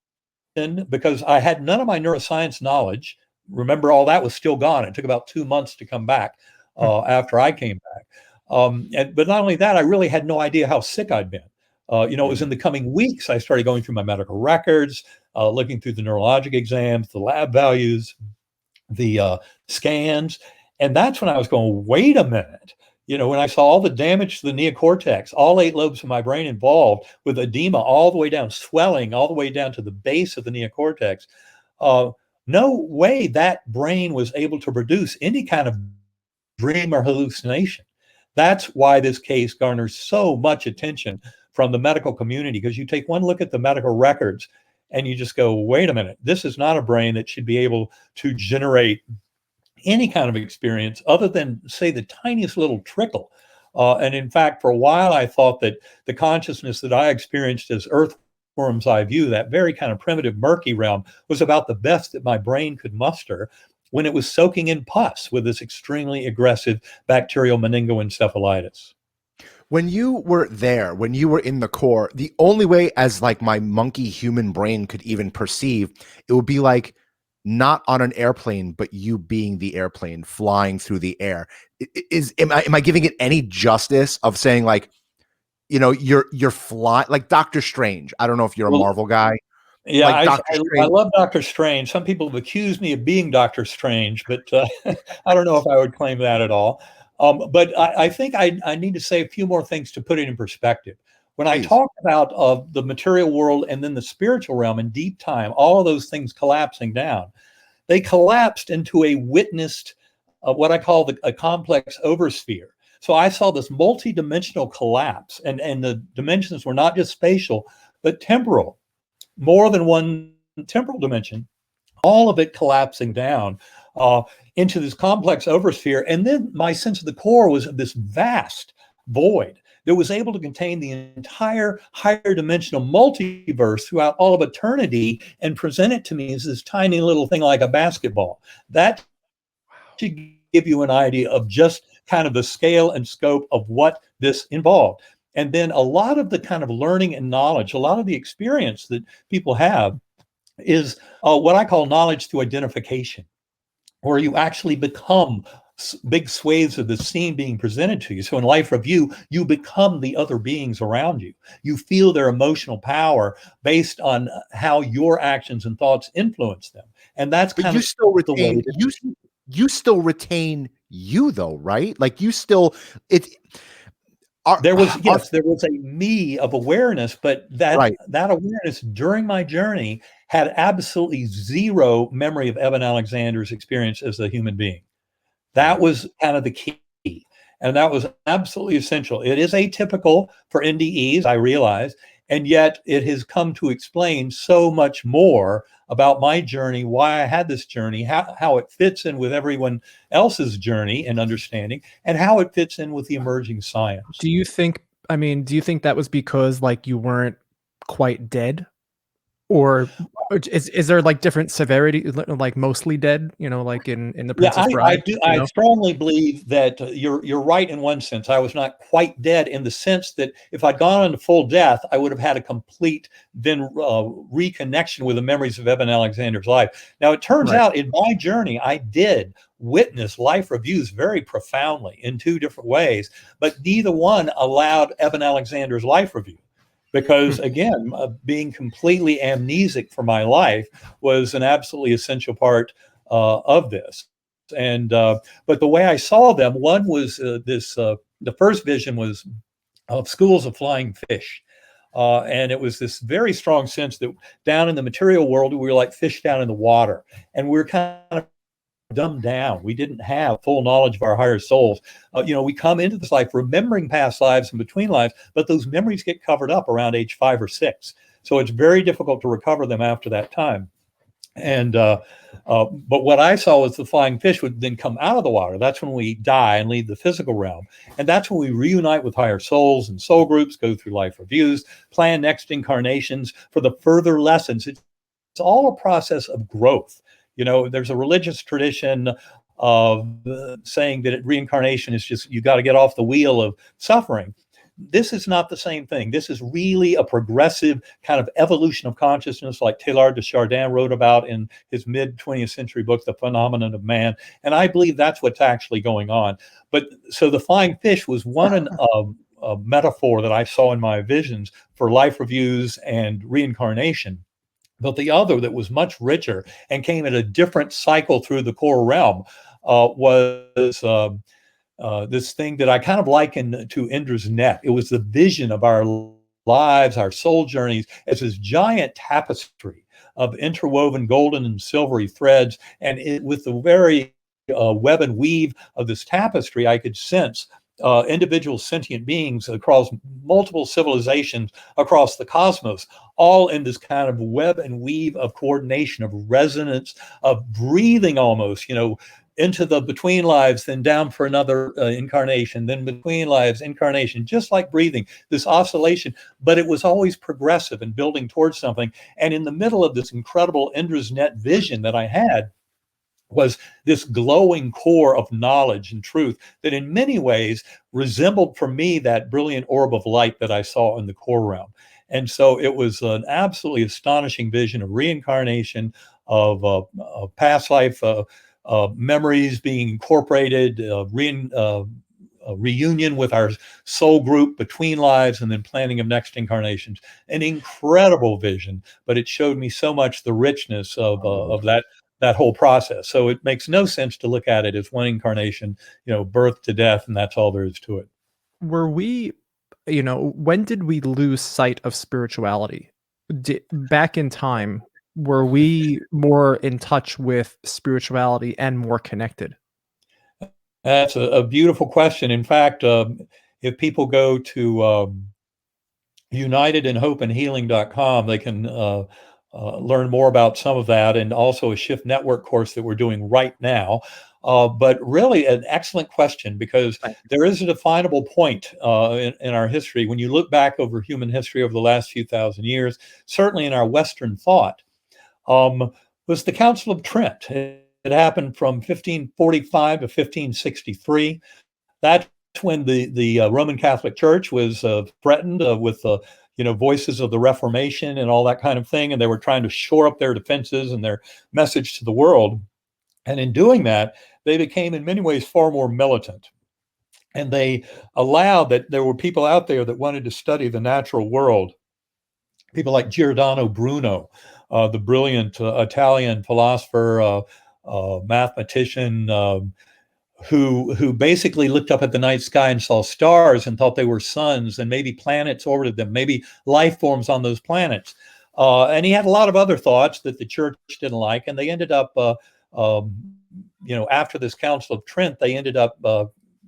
because I had none of my neuroscience knowledge, remember, all that was still gone. It took about 2 months to come back Hmm. after I came back. But not only that, I really had no idea how sick I'd been. It was Mhm. in the coming weeks I started going through my medical records, looking through the neurologic exams, the lab values, the scans. And that's when I was going, wait a minute. When I saw all the damage to the neocortex, all 8 lobes of my brain involved, with edema all the way down, swelling all the way down to the base of the neocortex, uh, no way that brain was able to produce any kind of dream or hallucination. That's why this case garners so much attention from the medical community, because you take one look at the medical records and you just go, wait a minute, this is not a brain that should be able to generate any kind of experience other than, say, the tiniest little trickle. And in fact, for a while, I thought that the consciousness that I experienced as Earthworm's eye view, that very kind of primitive, murky realm, was about the best that my brain could muster when it was soaking in pus with this extremely aggressive bacterial meningoencephalitis. When you were there, when you were in the core, the only way as like my monkey human brain could even perceive, it would be like not on an airplane, but you being the airplane flying through the air. Am I giving it any justice of saying like, you're flying like Doctor Strange? I don't know if you're a Well, Marvel guy. Yeah, like Doctor I Strange? love Doctor Strange. Some people have accused me of being Doctor Strange, but I don't know if I would claim that at all. But I think I need to say a few more things to put it in perspective. When I Please. talk about the material world and then the spiritual realm and deep time, all of those things collapsing down, they collapsed into a witnessed, what I call a complex oversphere. So I saw this multidimensional collapse, and the dimensions were not just spatial, but temporal, more than one temporal dimension, all of it collapsing down uh, into this complex oversphere. And then my sense of the core was this vast void that was able to contain the entire higher dimensional multiverse throughout all of eternity and present it to me as this tiny little thing like a basketball. That should give you an idea of just kind of the scale and scope of what this involved. And then a lot of the kind of learning and knowledge, a lot of the experience that people have is what I call knowledge through identification, where you actually become big swathes of the scene being presented to you. So in life review, you become the other beings around you. You feel their emotional power based on how your actions and thoughts influence them. And that's But kind you of still the way retain that you still retain you though, right? Like you still it are there was, are yes, there was a me of awareness, but right. that awareness during my journey had absolutely zero memory of Eben Alexander's experience as a human being. That Right. was kind of the key. And that was absolutely essential. It is atypical for NDEs, I realize, and yet it has come to explain so much more about my journey, why I had this journey, how it fits in with everyone else's journey and understanding, and how it fits in with the emerging science. Do you think, I mean, do you think that was because, like, you weren't quite dead? Or is there, like, different severity, like, mostly dead, like in The Yeah, Princess I Bride, do. you I know? strongly believe that you're right in one sense. I was not quite dead in the sense that if I'd gone into full death, I would have had a complete then reconnection with the memories of Eben Alexander's life. Now it turns Right. out in my journey, I did witness life reviews very profoundly in two different ways, but neither one allowed Eben Alexander's life review. Hmm. Because again, being completely amnesic for my life was an absolutely essential part of this. And but the way I saw them, one was this. The first vision was of schools of flying fish. And it was this very strong sense that down in the material world, we were like fish down in the water. And we were kind of dumbed down. We didn't have full knowledge of our higher souls. We come into this life remembering past lives and between lives, but those memories get covered up around age 5 or 6. So it's very difficult to recover them after that time. And but what I saw was the flying fish would then come out of the water. That's when we die and leave the physical realm, and that's when we reunite with higher souls and soul groups, go through life reviews, plan next incarnations for the further lessons. It's all a process of growth. There's a religious tradition of saying that reincarnation is just you got to get off the wheel of suffering. This is not the same thing. This is really a progressive kind of evolution of consciousness, like Teilhard de Chardin wrote about in his mid 20th century book, The Phenomenon of Man. And I believe that's what's actually going on. But so the flying fish was one a metaphor that I saw in my visions for life reviews and reincarnation. But the other that was much richer and came at a different cycle through the core realm was this thing that I kind of liken to Indra's net. It was the vision of our lives, our soul journeys, as this giant tapestry of interwoven golden and silvery threads. And with the very web and weave of this tapestry, I could sense individual sentient beings across multiple civilizations across the cosmos, all in this kind of web and weave of coordination, of resonance, of breathing almost, into the between lives, then down for another incarnation, then between lives, incarnation, just like breathing, this oscillation. But it was always progressive and building towards something. And in the middle of this incredible Indra's net vision that I had, was this glowing core of knowledge and truth that in many ways resembled for me that brilliant orb of light that I saw in the core realm. And so it was an absolutely astonishing vision of reincarnation, of past life memories being incorporated, a reunion with our soul group between lives and then planning of next incarnations. An incredible vision, but it showed me so much the richness of that whole process. So it makes no sense to look at it as one incarnation, birth to death, and that's all there is to it. Were we, when did we lose sight of spirituality? Back in time, were we more in touch with spirituality and more connected? That's a beautiful question. In fact, if people go to unitedinhopeandhealing.com, they can learn more about some of that, and also a Shift Network course that we're doing right now. But really an excellent question, because there is a definable point in our history. When you look back over human history over the last few thousand years, certainly in our Western thought, was the Council of Trent. It happened from 1545 to 1563. That's when the Roman Catholic Church was threatened with voices of the Reformation and all that kind of thing, and they were trying to shore up their defenses and their message to the world. And in doing that, they became in many ways far more militant. And they allowed that there were people out there that wanted to study the natural world. People like Giordano Bruno, the brilliant Italian philosopher, mathematician, who basically looked up at the night sky and saw stars and thought they were suns, and maybe planets orbited them, maybe life forms on those planets. And he had a lot of other thoughts that the church didn't like, and they ended up, after this Council of Trent, they ended up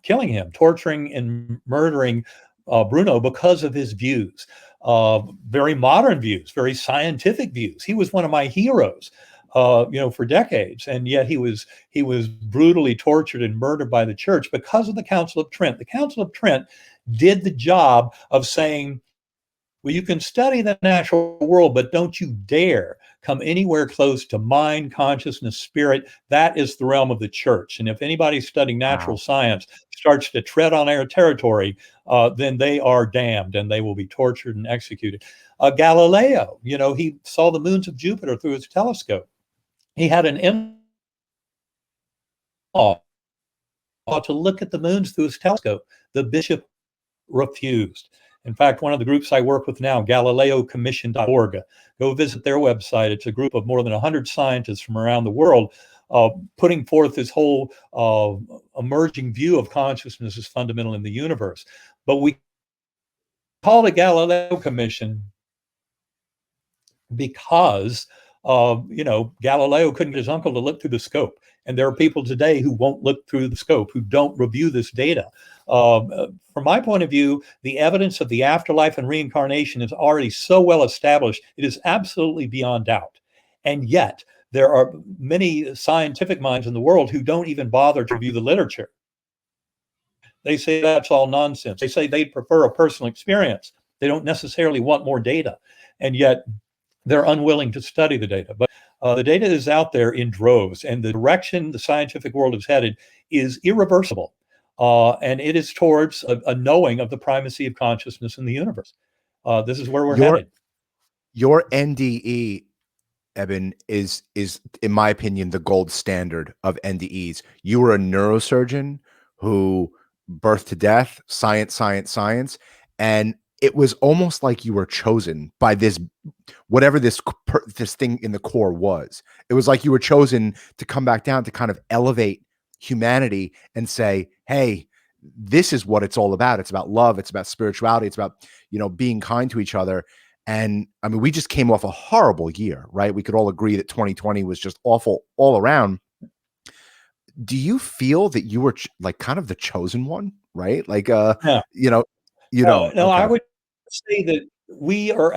killing him, torturing and murdering Bruno because of his views. Very modern views, very scientific views. He was one of my heroes, for decades, and yet he was brutally tortured and murdered by the church because of the Council of Trent. The Council of Trent did the job of saying, well, you can study the natural world, but don't you dare come anywhere close to mind, consciousness, spirit. That is the realm of the church. And if anybody studying natural science starts to tread on our territory, then they are damned and they will be tortured and executed. Galileo, he saw the moons of Jupiter through his telescope. He had an in-law to look at the moons through his telescope. The bishop refused. In fact, one of the groups I work with now, GalileoCommission.org, go visit their website. It's a group of more than 100 scientists from around the world putting forth this whole emerging view of consciousness as fundamental in the universe. But we call it Galileo Commission because Galileo couldn't get his uncle to look through the scope. And there are people today who won't look through the scope, who don't review this data. From my point of view, the evidence of the afterlife and reincarnation is already so well established, it is absolutely beyond doubt. And yet, there are many scientific minds in the world who don't even bother to review the literature. They say that's all nonsense. They say they prefer a personal experience. They don't necessarily want more data. And yet, they're unwilling to study the data. But the data is out there in droves, and the direction the scientific world is headed is irreversible. And it is towards a knowing of the primacy of consciousness in the universe. This is where we're headed. Your NDE, Eben, is in my opinion the gold standard of NDEs. You were a neurosurgeon who birth to death, science, and it was almost like you were chosen by this, whatever this thing in the core was. It was like you were chosen to come back down to kind of elevate humanity and say, hey, this is what it's all about. It's about love. It's about spirituality. It's about, being kind to each other. And I mean, we just came off a horrible year, right? We could all agree that 2020 was just awful all around. Do you feel that you were like kind of the chosen one, right? Like, No. No, okay. I would say that we are,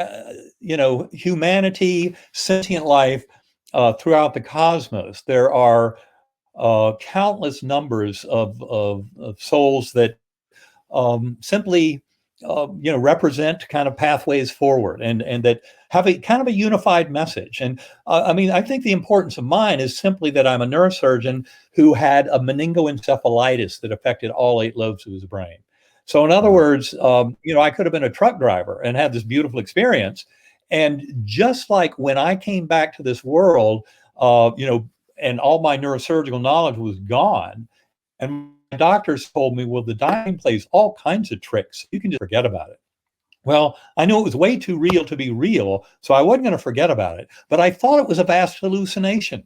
humanity, sentient life throughout the cosmos. There are countless numbers of souls that simply represent kind of pathways forward, and that have a kind of a unified message. And I think the importance of mine is simply that I'm a neurosurgeon who had a meningoencephalitis that affected all 8 lobes of his brain. So in other words, I could have been a truck driver and had this beautiful experience. And just like when I came back to this world, and all my neurosurgical knowledge was gone, and doctors told me, well, the dying plays all kinds of tricks. You can just forget about it. Well, I knew it was way too real to be real, so I wasn't going to forget about it. But I thought it was a vast hallucination.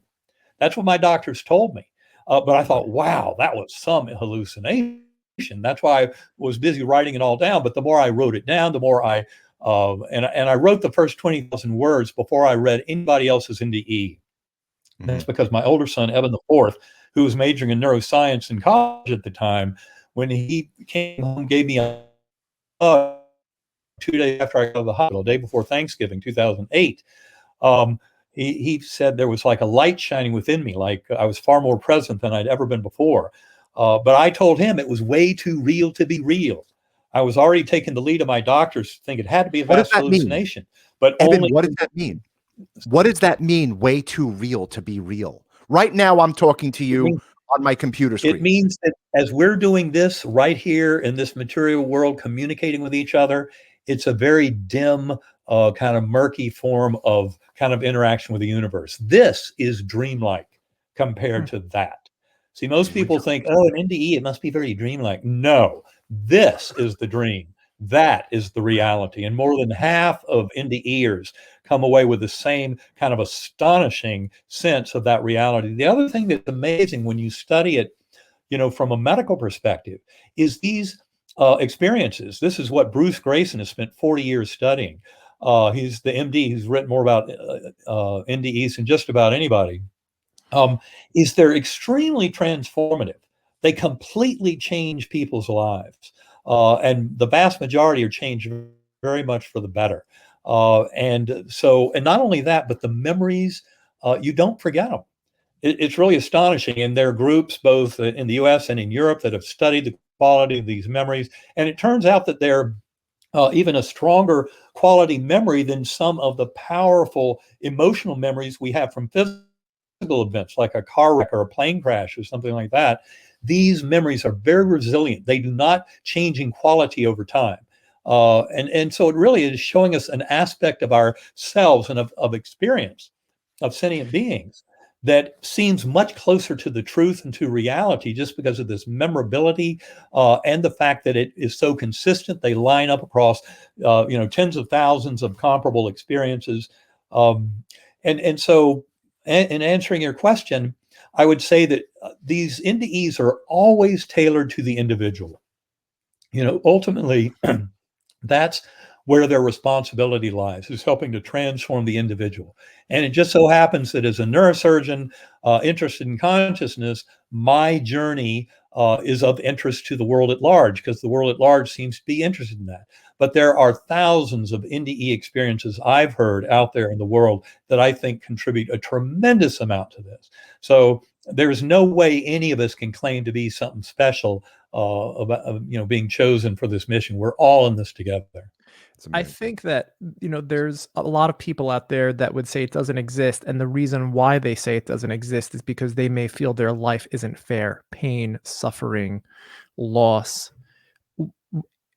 That's what my doctors told me. But I thought, wow, that was some hallucination. That's why I was busy writing it all down. But the more I wrote it down, the more and I wrote the first 20,000 words before I read anybody else's NDE. That's because my older son, Eben the fourth, who was majoring in neuroscience in college at the time, when he came home, gave me a hug 2 days after I got to the hospital, day before Thanksgiving, 2008. He said there was like a light shining within me, like I was far more present than I'd ever been before. But I told him it was way too real to be real. I was already taking the lead of my doctors to think it had to be a What does vast that mean? hallucination. But Eben, only what does that mean? What does that mean, way too real to be real? Right now, I'm talking to you on my computer it screen. means that as we're doing this right here in this material world, communicating with each other, it's a very dim, kind of murky form of kind of interaction with the universe. This is dreamlike compared to that. See, most people think, oh, an NDE, it must be very dreamlike. No, this is the dream. That is the reality. And more than half of NDEers come away with the same kind of astonishing sense of that reality. The other thing that's amazing when you study it, from a medical perspective, is these experiences. This is what Bruce Grayson has spent 40 years studying. He's the MD who's written more about NDEs than just about anybody. Is they're extremely transformative. They completely change people's lives. And the vast majority are changed very much for the better. And not only that, but the memories, you don't forget them. It's really astonishing. And there are groups both in the US and in Europe that have studied the quality of these memories. And it turns out that they're even a stronger quality memory than some of the powerful emotional memories we have from physical events like a car wreck or a plane crash or something like that. These memories are very resilient. They do not change in quality over time. And so it really is showing us an aspect of ourselves and of experience of sentient beings that seems much closer to the truth and to reality just because of this memorability and the fact that it is so consistent. They line up across, tens of thousands of comparable experiences. So in answering your question, I would say that these NDEs are always tailored to the individual. Ultimately, that's where their responsibility lies, is helping to transform the individual. And it just so happens that as a neurosurgeon interested in consciousness, my journey is of interest to the world at large, because the world at large seems to be interested in that. But there are thousands of NDE experiences I've heard out there in the world that I think contribute a tremendous amount to this. So there's no way any of us can claim to be something special about being chosen for this mission. We're all in this together. I think that, there's a lot of people out there that would say it doesn't exist. And the reason why they say it doesn't exist is because they may feel their life isn't fair. Pain, suffering, loss.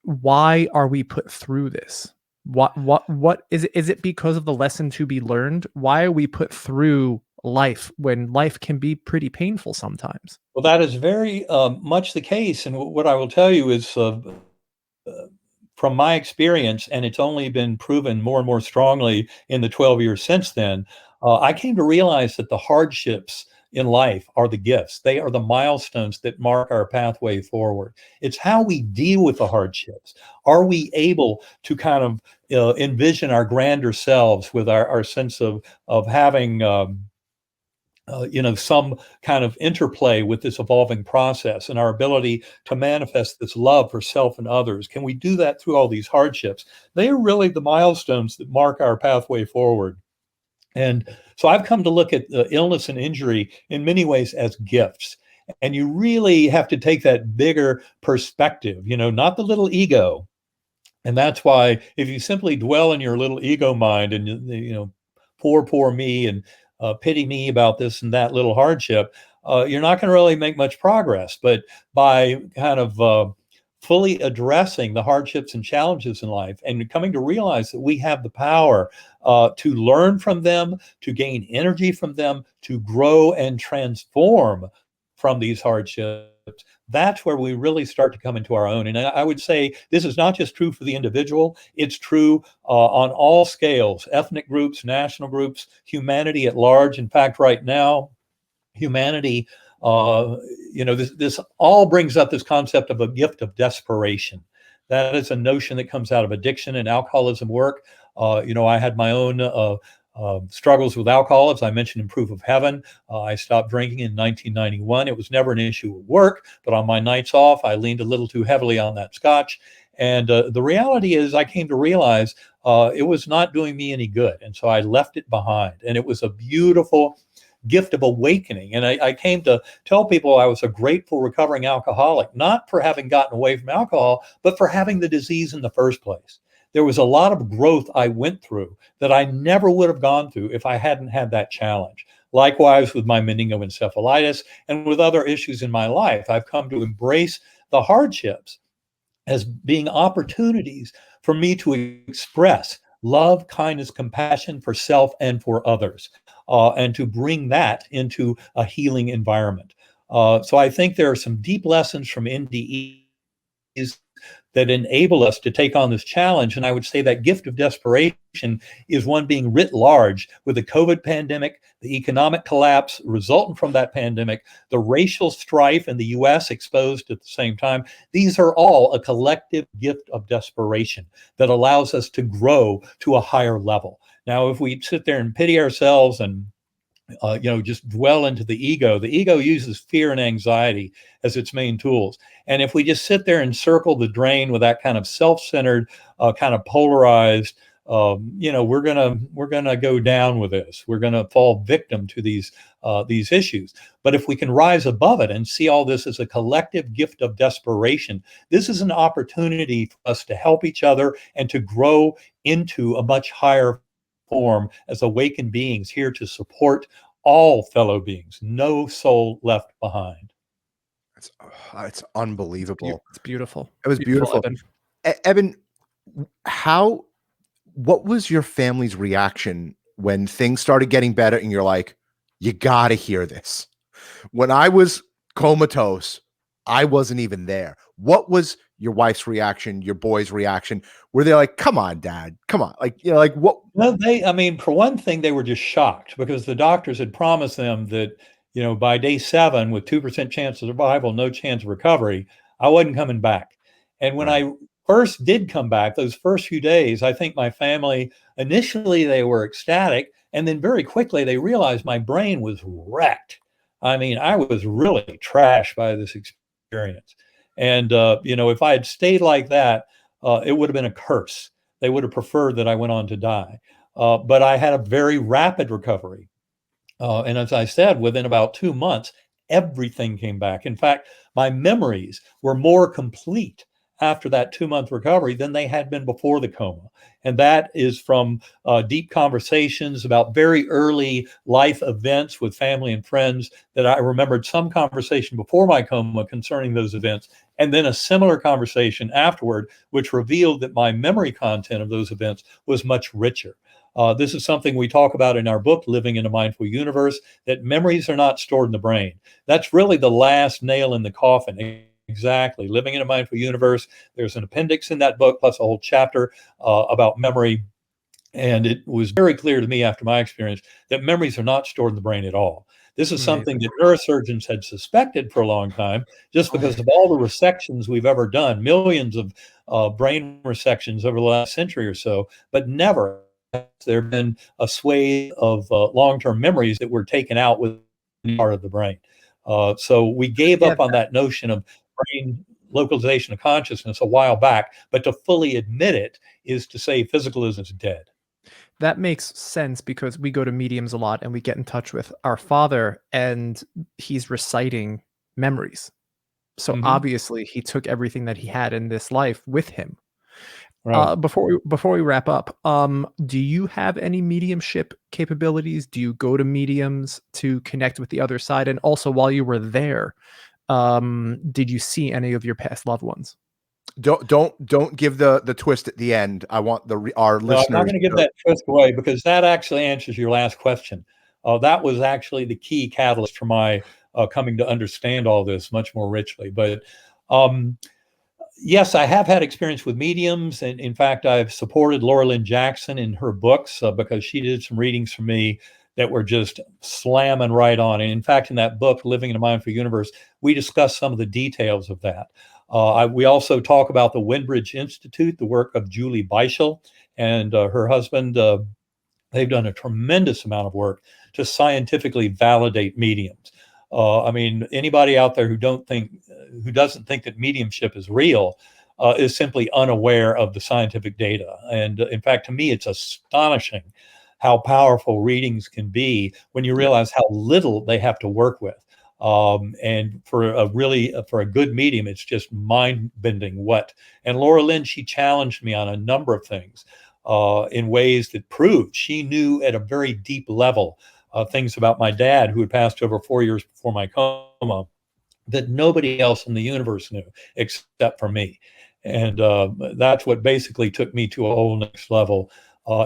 Why are we put through this? What is it? Is it because of the lesson to be learned? Why are we put through life when life can be pretty painful sometimes? Well, that is very much the case. And what I will tell you is from my experience, and it's only been proven more and more strongly in the 12 years since then, I came to realize that the hardships in life are the gifts. They are the milestones that mark our pathway forward. It's how we deal with the hardships. Are we able to kind of envision our grander selves with our sense of having some kind of interplay with this evolving process and our ability to manifest this love for self and others? Can we do that through all these hardships? They are really the milestones that mark our pathway forward. And so I've come to look at illness and injury in many ways as gifts. And you really have to take that bigger perspective, not the little ego. And that's why if you simply dwell in your little ego mind and, poor me, and pity me about this and that little hardship, you're not going to really make much progress. But by kind of fully addressing the hardships and challenges in life and coming to realize that we have the power to learn from them, to gain energy from them, to grow and transform from these hardships, that's where we really start to come into our own. And I would say this is not just true for the individual, it's true on all scales, ethnic groups, national groups, humanity at large. In fact, right now, humanity, this all brings up this concept of a gift of desperation. That is a notion that comes out of addiction and alcoholism work. I had my own struggles with alcohol, as I mentioned in Proof of Heaven. I stopped drinking in 1991. It was never an issue at work, but on my nights off, I leaned a little too heavily on that scotch. And the reality is, I came to realize it was not doing me any good. And so I left it behind. And it was a beautiful gift of awakening. And I came to tell people I was a grateful recovering alcoholic, not for having gotten away from alcohol, but for having the disease in the first place. There was a lot of growth I went through that I never would have gone through if I hadn't had that challenge. Likewise, with my meningoencephalitis and with other issues in my life, I've come to embrace the hardships as being opportunities for me to express love, kindness, compassion for self and for others, and to bring that into a healing environment. So I think there are some deep lessons from NDEs that enable us to take on this challenge. And I would say that gift of desperation is one being writ large with the COVID pandemic, the economic collapse resultant from that pandemic, the racial strife in the US exposed at the same time. These are all a collective gift of desperation that allows us to grow to a higher level. Now, if we sit there and pity ourselves and just dwell into the ego uses fear and anxiety as its main tools. And if we just sit there and circle the drain with that kind of self-centered, kind of polarized, we're gonna go down with this. We're gonna fall victim to these issues. But if we can rise above it and see all this as a collective gift of desperation, this is an opportunity for us to help each other and to grow into a much higher form as awakened beings here to support all fellow beings, no soul left behind. It's unbelievable. It's beautiful. It was beautiful. Eben. Eben, what was your family's reaction when things started getting better and you're like, you got to hear this? When I was comatose, I wasn't even there. What was your wife's reaction, your boy's reaction? Were they like, come on, Dad, come on? Like what? Well, for one thing, they were just shocked because the doctors had promised them that, by day 7 with 2% chance of survival, no chance of recovery, I wasn't coming back. And when I first did come back, those first few days, I think my family, initially they were ecstatic. And then very quickly they realized my brain was wrecked. I mean, I was really trashed by this experience. And, if I had stayed like that, it would have been a curse. They would have preferred that I went on to die. But I had a very rapid recovery. And as I said, within about 2 months, everything came back. In fact, my memories were more complete after that 2-month recovery than they had been before the coma. And that is from deep conversations about very early life events with family and friends that I remembered some conversation before my coma concerning those events, and then a similar conversation afterward, which revealed that my memory content of those events was much richer. This is something we talk about in our book, Living in a Mindful Universe, that memories are not stored in the brain. That's really the last nail in the coffin. Exactly. Living in a Mindful Universe. There's an appendix in that book, plus a whole chapter about memory. And it was very clear to me after my experience that memories are not stored in the brain at all. This is something that neurosurgeons had suspected for a long time, just because of all the resections we've ever done, millions of brain resections over the last century or so, but never has there been a swathe of long-term memories that were taken out with part of the brain. So we gave up on that notion of brain localization of consciousness a while back, but to fully admit it is to say physicalism is dead. That makes sense because we go to mediums a lot and we get in touch with our father and he's reciting memories. So obviously he took everything that he had in this life with him. Right. Before we wrap up, do you have any mediumship capabilities? Do you go to mediums to connect with the other side? And also, while you were there, did you see any of your past loved ones? Don't give the twist at the end. I want our listeners. I'm not going to give that twist away because that actually answers your last question. That was actually the key catalyst for my coming to understand all this much more richly. But yes, I have had experience with mediums, and in fact, I've supported Laura Lynn Jackson in her books because she did some readings for me that were just slamming right on. And in fact, in that book, Living in a Mindful Universe, we discuss some of the details of that. We also talk about the Windbridge Institute, the work of Julie Beischel and her husband. They've done a tremendous amount of work to scientifically validate mediums. I mean, anybody out there who doesn't think that mediumship is real is simply unaware of the scientific data. And in fact, to me, it's astonishing how powerful readings can be when you realize how little they have to work with. And for a good medium, it's just mind-bending what. And Laura Lynn, she challenged me on a number of things in ways that proved she knew at a very deep level things about my dad, who had passed over 4 years before my coma, that nobody else in the universe knew except for me. And that's what basically took me to a whole next level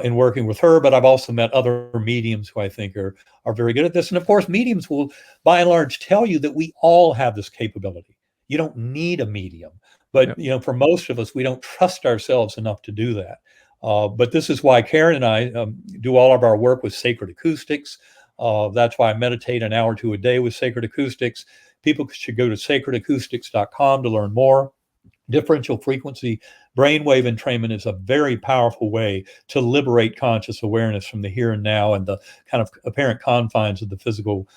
in working with her. But I've also met other mediums who I think are very good at this. And of course, mediums will, by and large, tell you that we all have this capability. You don't need a medium. But for most of us, we don't trust ourselves enough to do that. But this is why Karen and I do all of our work with sacred acoustics. That's why I meditate an hour or two a day with sacred acoustics. People should go to sacredacoustics.com to learn more. Differential frequency brainwave entrainment is a very powerful way to liberate conscious awareness from the here and now and the kind of apparent confines of the physical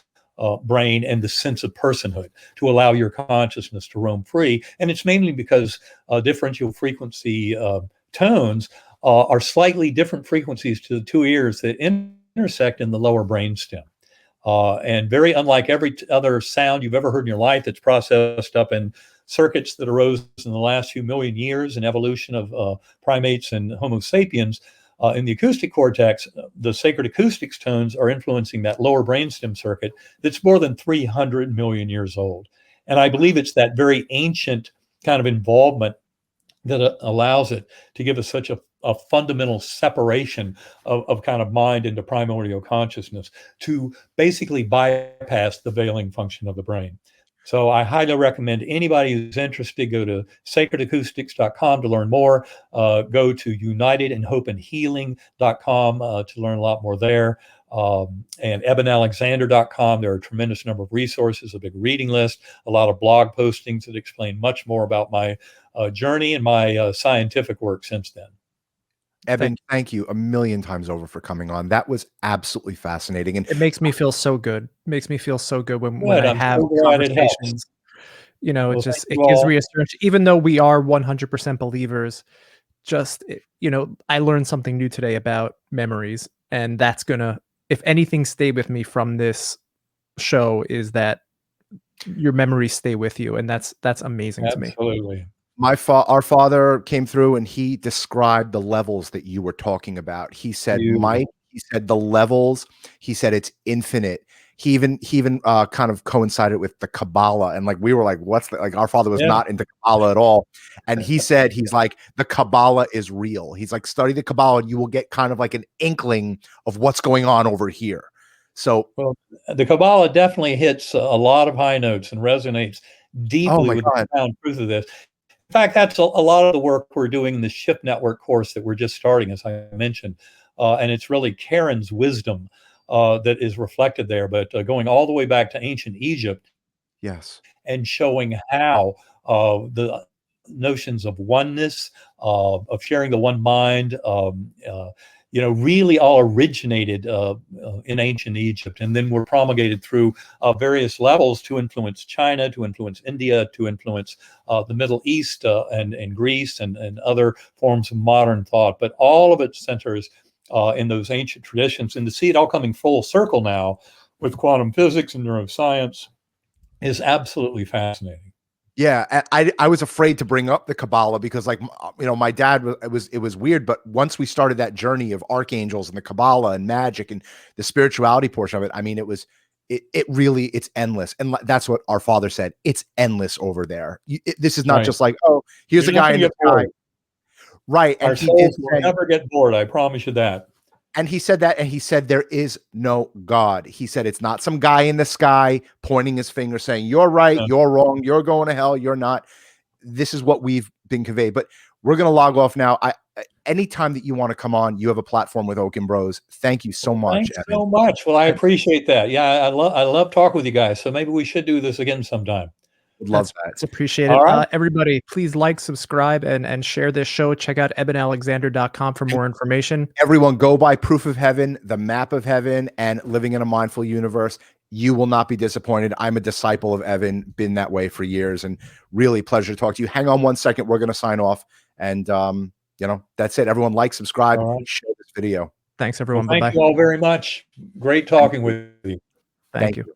brain and the sense of personhood, to allow your consciousness to roam free. And it's mainly because differential frequency tones are slightly different frequencies to the two ears that intersect in the lower brainstem. And very unlike every other sound you've ever heard in your life that's processed up in circuits that arose in the last few million years in evolution of primates and Homo sapiens, in the acoustic cortex, the sacred acoustics tones are influencing that lower brainstem circuit that's more than 300 million years old. And I believe it's that very ancient kind of involvement that allows it to give us such a fundamental separation of kind of mind into primordial consciousness to basically bypass the veiling function of the brain. So I highly recommend anybody who's interested, go to sacredacoustics.com to learn more. Go to unitedinhopeandhealing.com to learn a lot more there. And ebenalexander.com. There are a tremendous number of resources, a big reading list, a lot of blog postings that explain much more about my journey and my scientific work since then. Eben, thank you a million times over for coming on. That was absolutely fascinating. And it makes me feel so good. It makes me feel so good when I I'm have so glad it helps. conversations. You know, Well, it just, thank it you gives all. reassurance, even though we are 100% believers. Just, I learned something new today about memories, and that's gonna, if anything, stay with me from this show, is that your memories stay with you, and that's amazing to me. Absolutely. our father came through and he described the levels that you were talking about. He said, Mike, he said the levels, he said it's infinite. He even kind of coincided with the Kabbalah, and like we were like, what's that? Like our father was not into Kabbalah at all, and he said he's like, the Kabbalah is real. He's like, study the Kabbalah and you will get kind of like an inkling of what's going on over here. So, well, the Kabbalah definitely hits a lot of high notes and resonates deeply with the profound truth of this. In fact, that's a lot of the work we're doing in the Shift Network course that we're just starting, as I mentioned. And it's really Karen's wisdom that is reflected there, but going all the way back to ancient Egypt. Yes. And showing how the notions of oneness, of sharing the one mind, really all originated in ancient Egypt, and then were promulgated through various levels to influence China, to influence India, to influence the Middle East and Greece and other forms of modern thought. But all of it centers in those ancient traditions, and to see it all coming full circle now with quantum physics and neuroscience is absolutely fascinating. Yeah, I was afraid to bring up the Kabbalah because, like, my dad it was weird. But once we started that journey of archangels and the Kabbalah and magic and the spirituality portion of it, I mean, it really, it's endless. And that's what our father said. It's endless over there. This is not just like, oh, here's a guy in the sky. Right. And our souls will never get bored. I promise you that. And he said that, and he said, "There is no God." He said, "It's not some guy in the sky pointing his finger saying, 'You're right, Yeah. you're wrong, you're going to hell, you're not.'" This is what we've been conveyed. But we're gonna log off now. Anytime that you wanna come on, you have a platform with Okon Bros. Thank you so Well, much, thanks Evan. so much. Well, I And appreciate that. Yeah, I love talking with you guys. So maybe we should do this again sometime. Would love that's that. that's appreciated. All right. Everybody, please like, subscribe, and share this show. Check out ebenalexander.com for more information. Everyone, go buy Proof of Heaven, The Map of Heaven, and Living in a Mindful Universe. You will not be disappointed. I'm a disciple of Evan, been that way for years, and really pleasure to talk to you. Hang on one second. We're going to sign off. And, that's it. Everyone like, subscribe, All right. share this video. Thanks, Well, everyone. thank Bye-bye. you all very much. Great Thank talking you. with you. Thank Thank you. you.